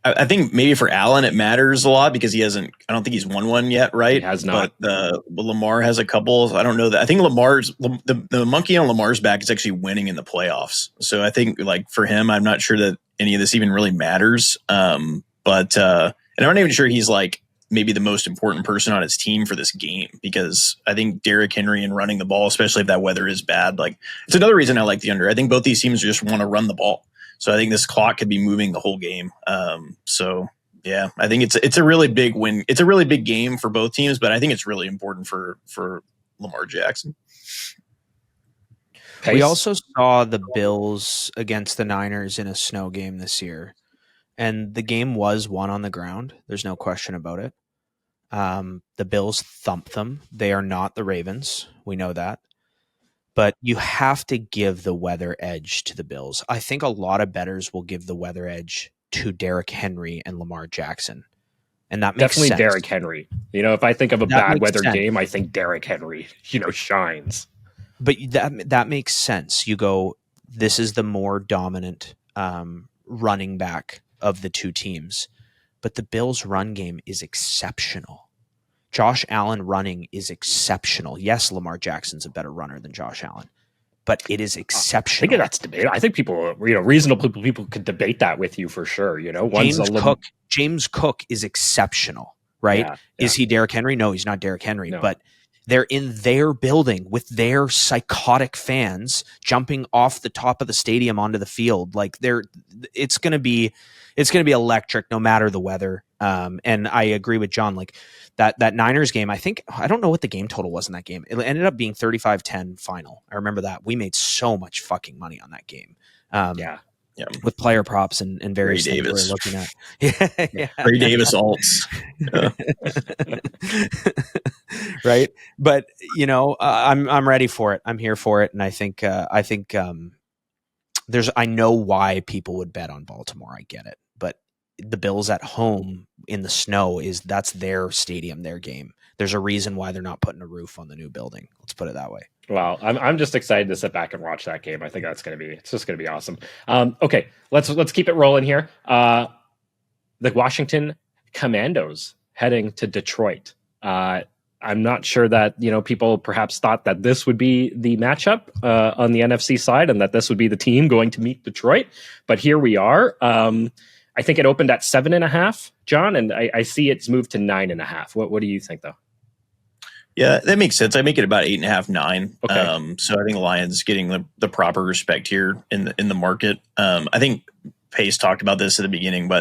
I think maybe for Allen it matters a lot because I don't think he's won one yet, right? He has not. But Lamar has a couple. I don't know that. I think the monkey on Lamar's back is actually winning in the playoffs. So I think like for him, I'm not sure that any of this even really matters. And I'm not even sure he's like maybe the most important person on his team for this game, because I think Derrick Henry and running the ball, especially if that weather is bad, like it's another reason I like the under. I think both these teams just want to run the ball. So I think this clock could be moving the whole game. I think it's a really big win. It's a really big game for both teams, but I think it's really important for Lamar Jackson. We also saw the Bills against the Niners in a snow game this year. and the game was won on the ground. There's no question about it. The Bills thumped them. They are not the Ravens. We know that. But you have to give the weather edge to the Bills. I think a lot of bettors will give the weather edge to Derrick Henry and Lamar Jackson. And that makes definitely sense. Derrick Henry. If I think of a bad weather game, I think Derrick Henry, shines. But that makes sense. You go, this is the more dominant running back of the two teams. But the Bills' run game is exceptional. Josh Allen running is exceptional. Yes, Lamar Jackson's a better runner than Josh Allen, but it is exceptional. I think that's debatable. I think people, reasonable people could debate that with you for sure. James Cook is exceptional, right? Yeah. Is he Derrick Henry? No, he's not Derrick Henry, but they're in their building with their psychotic fans jumping off the top of the stadium onto the field. Like it's going to be electric no matter the weather. And I agree with John, like that Niners game, I don't know what the game total was in that game. It ended up being 35-10 final. I remember that. We made so much fucking money on that game. With player props and various things we were looking at. Ray Davis alts. Right. But I'm ready for it. I'm here for it. And I think I know why people would bet on Baltimore. I get it. But the Bills at home in the snow that's their stadium, their game. There's a reason why they're not putting a roof on the new building. Let's put it that way. Well, I'm just excited to sit back and watch that game. I think it's just going to be awesome. Okay, let's keep it rolling here. The Washington Commandos heading to Detroit. I'm not sure that people perhaps thought that this would be the matchup on the NFC side, and that this would be the team going to meet Detroit. But here we are. I think it opened at 7.5, John, and I see it's moved to 9.5. What do you think, though? Yeah, that makes sense. I make it about 8.5, 9. Okay. So I think the Lions getting the proper respect here in the market. I think Pace talked about this at the beginning,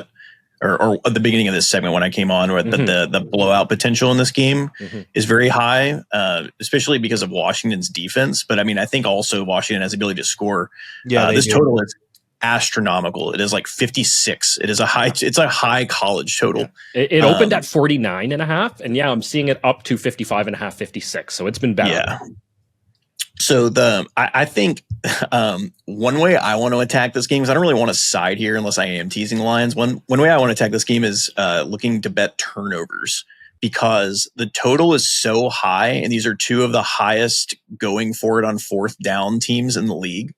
or at the beginning of this segment when I came on, where the blowout potential in this game is very high, especially because of Washington's defense. But I mean, I think also Washington has the ability to score. Yeah, this total is astronomical. It is like 56. It's a high college total. Yeah. It opened at 49.5, and I'm seeing it up to 55.5, 56. So it's been better. Yeah. So I think one way I want to attack this game, because I don't really want to side here unless I am teasing the Lions. One way I want to attack this game is looking to bet turnovers, because the total is so high, and these are two of the highest going for it on fourth down teams in the league.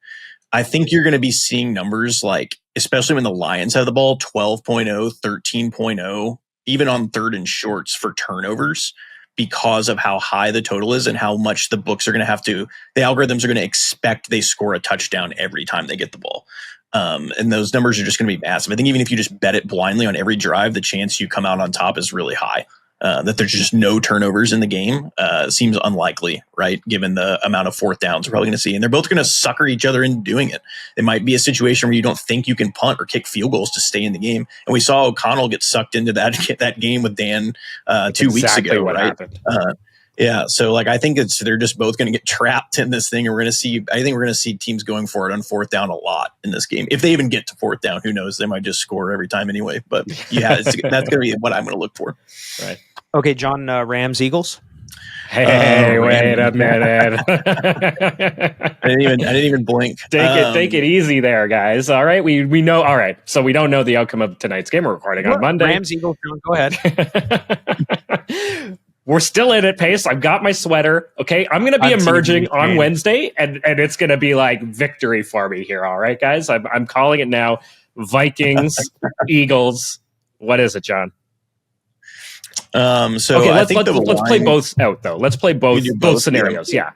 I think you're going to be seeing numbers like, especially when the Lions have the ball, 12.0, 13.0, even on third and shorts for turnovers, because of how high the total is and how much the books are going to have to, the algorithms are going to expect they score a touchdown every time they get the ball. And those numbers are just going to be massive. I think even if you just bet it blindly on every drive, the chance you come out on top is really high. That there's just no turnovers in the game seems unlikely, right? Given the amount of fourth downs we're probably going to see. And they're both going to sucker each other into doing it. It might be a situation where you don't think you can punt or kick field goals to stay in the game. And we saw O'Connell get sucked into that game with Dan 2 weeks ago, right? Yeah. So I think they're just both going to get trapped in this thing. And I think we're going to see teams going for it on fourth down a lot in this game. If they even get to fourth down, who knows? They might just score every time anyway. But that's going to be what I'm going to look for. Right. Okay, John, Rams, Eagles. Hey, wait a minute. I didn't even blink. Take it easy there, guys. All right. We know. All right. So we don't know the outcome of tonight's game. We're recording on Monday. Rams, Eagles, John, go ahead. We're still in it, Pace. I've got my sweater. Okay. I'm going to be emerging on Wednesday, and it's going to be like victory for me here. All right, guys. I'm calling it now. Vikings, Eagles. What is it, John? Let's play both out though. Let's play both scenarios. Yeah.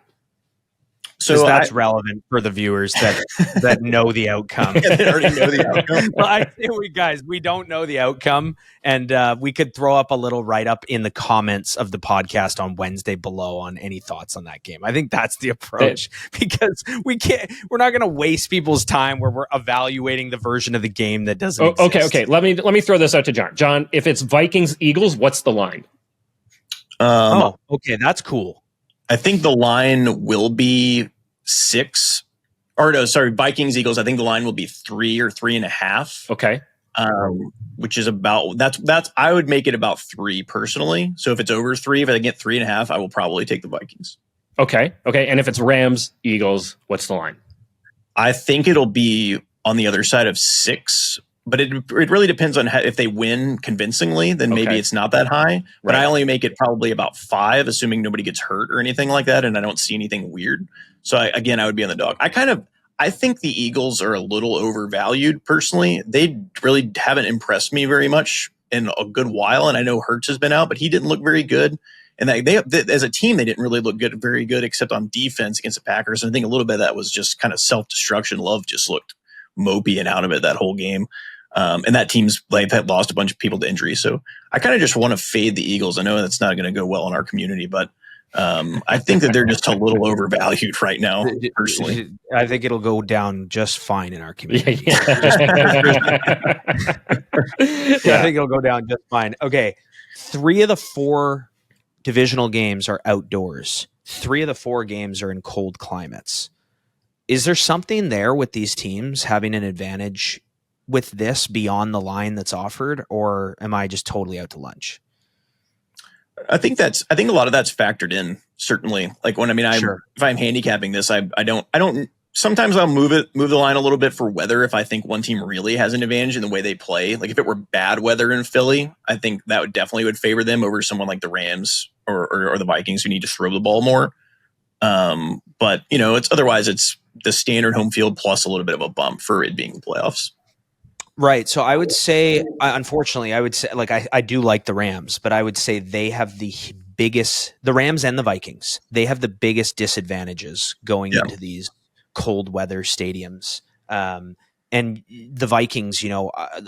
So that's relevant for the viewers that know the outcome. They already know the outcome. Well, I think we don't know the outcome, and we could throw up a little write-up in the comments of the podcast on Wednesday below on any thoughts on that game. I think that's the approach, because we're not going to waste people's time where we're evaluating the version of the game that doesn't exist. Okay. Let me throw this out to John. John, if it's Vikings Eagles, what's the line? Okay, that's cool. I think the line will be 6. Or no, sorry, Vikings Eagles. I think the line will be 3 or 3.5. Okay. which is about that's I would make it about 3 personally. So if it's over 3, if I get 3.5, I will probably take the Vikings. Okay. And if it's Rams, Eagles, what's the line? I think it'll be on the other side of 6, but it really depends on if they win convincingly, then maybe it's not that high. But I only make it probably about 5, assuming nobody gets hurt or anything like that, and I don't see anything weird. So I would be on the dog. I think the Eagles are a little overvalued personally. They really haven't impressed me very much in a good while, and I know Hurts has been out, but he didn't look very good. And they as a team, they didn't really look very good, except on defense against the Packers. And I think a little bit of that was just kind of self-destruction. Love just looked mopey and out of it that whole game. And that team's had lost a bunch of people to injury. So I kind of just want to fade the Eagles. I know that's not going to go well in our community, but I think that they're just a little overvalued right now, personally. I think it'll go down just fine in our community. Yeah. I think it'll go down just fine. Okay. 3 of the 4 divisional games are outdoors. 3 of the 4 games are in cold climates. Is there something there with these teams having an advantage with this beyond the line that's offered, or am I just totally out to lunch? I think a lot of that's factored in, certainly. Like if I'm handicapping this, I don't sometimes I'll move the line a little bit for weather if I think one team really has an advantage in the way they play. Like if it were bad weather in Philly, I think that would favor them over someone like the Rams or the Vikings who need to throw the ball more. But it's the standard home field plus a little bit of a bump for it being the playoffs. Right. So I would say, unfortunately, like I do like the Rams, but I would say they have the Rams and the Vikings. They have the biggest disadvantages going into these cold weather stadiums. And the Vikings,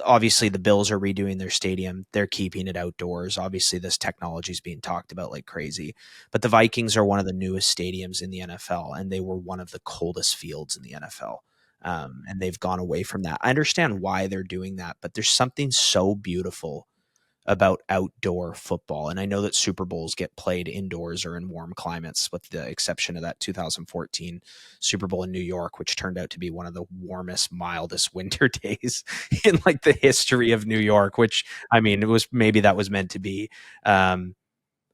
obviously the Bills are redoing their stadium. They're keeping it outdoors. Obviously this technology is being talked about like crazy, but the Vikings are one of the newest stadiums in the NFL, and they were one of the coldest fields in the NFL. And they've gone away from that. I understand why they're doing that, but there's something so beautiful about outdoor football. And I know that Super Bowls get played indoors or in warm climates, with the exception of that 2014 Super Bowl in New York, which turned out to be one of the warmest, mildest winter days in like the history of New York, which, I mean, that was meant to be.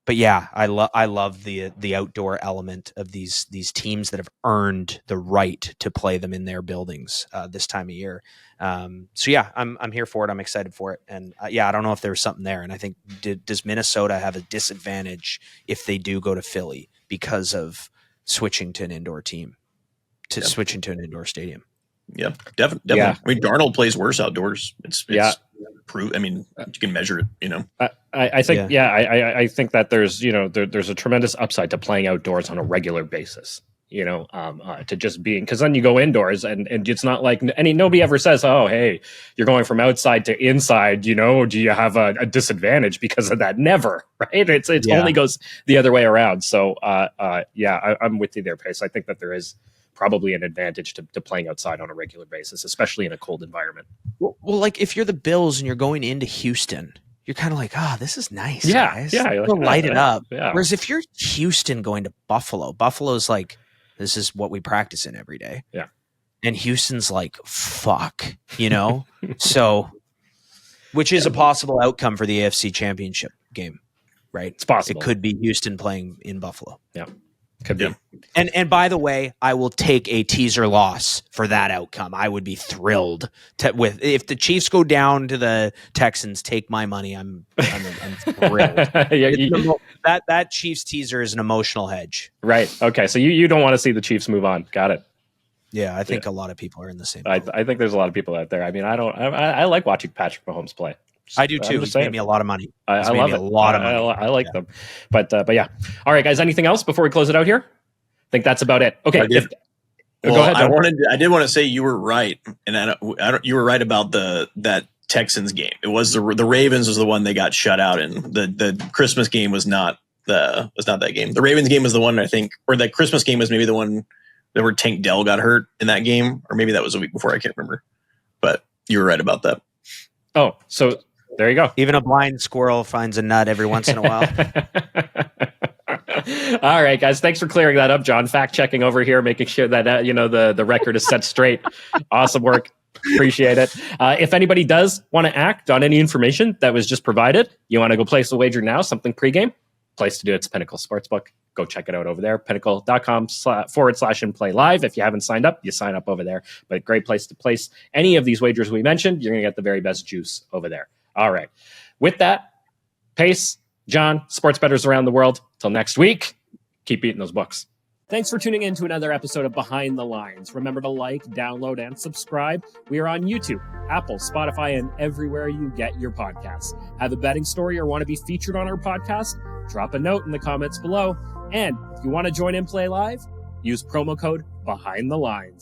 But yeah, I love the outdoor element of these teams that have earned the right to play them in their buildings this time of year. So yeah, I'm here for it. I'm excited for it. And I don't know if there's something there. And I think does Minnesota have a disadvantage if they do go to Philly because of switching to an indoor team, switching to an indoor stadium? Yeah, definitely. Yeah. I mean, Darnold plays worse outdoors. It's proof. I mean, you can measure it. I think I think that there's there's a tremendous upside to playing outdoors on a regular basis. To just being, because then you go indoors and it's not like nobody ever says, oh, hey, you're going from outside to inside. Do you have a disadvantage because of that? Never, right? It's only goes the other way around. So I'm with you there, Pace. I think that there is probably an advantage to playing outside on a regular basis, especially in a cold environment. Well, like if you're the Bills and you're going into Houston, you're kind of like, this is nice. Guys. We'll light it up. Yeah. Whereas if you're Houston going to Buffalo's like, this is what we practice in every day. Yeah. And Houston's like, fuck, so, which is a possible outcome for the AFC Championship game, right? It's possible. It could be Houston playing in Buffalo. Yeah. Could be. And by the way, I will take a teaser loss for that outcome. I would be thrilled if the Chiefs go down to the Texans. Take my money. I'm thrilled. That Chiefs teaser is an emotional hedge. Right. Okay. So you don't want to see the Chiefs move on. Got it. Yeah, I think a lot of people are in the same. I think there's a lot of people out there. I mean, I like watching Patrick Mahomes play. I do too. He made me a lot of money. I love it. A lot of money. I like them. But yeah. All right, guys. Anything else before we close it out here? I think that's about it. Okay. Go ahead. I did want to say you were right, and you were right about that Texans game. It was the Ravens was the one they got shut out in. The Christmas game was not that game. The Ravens game was the one I think, or the Christmas game was maybe the one that where Tank Dell got hurt in that game, or maybe that was a week before. I can't remember, but you were right about that. Oh, so there you go. Even a blind squirrel finds a nut every once in a while. All right, guys. Thanks for clearing that up, John. Fact checking over here, making sure that the record is set straight. Awesome work. Appreciate it. If anybody does want to act on any information that was just provided, you want to go place a wager now, something pregame, place to do it's Pinnacle Sportsbook. Go check it out over there, pinnacle.com/in-play live. If you haven't signed up, you sign up over there. But great place to place any of these wagers we mentioned. You're going to get the very best juice over there. All right. With that, Pace, John, sports bettors around the world, till next week, keep eating those books. Thanks for tuning in to another episode of Behind the Lines. Remember to like, download, and subscribe. We are on YouTube, Apple, Spotify, and everywhere you get your podcasts. Have a betting story or want to be featured on our podcast? Drop a note in the comments below. And if you want to join In Play Live, use promo code Behind the Lines.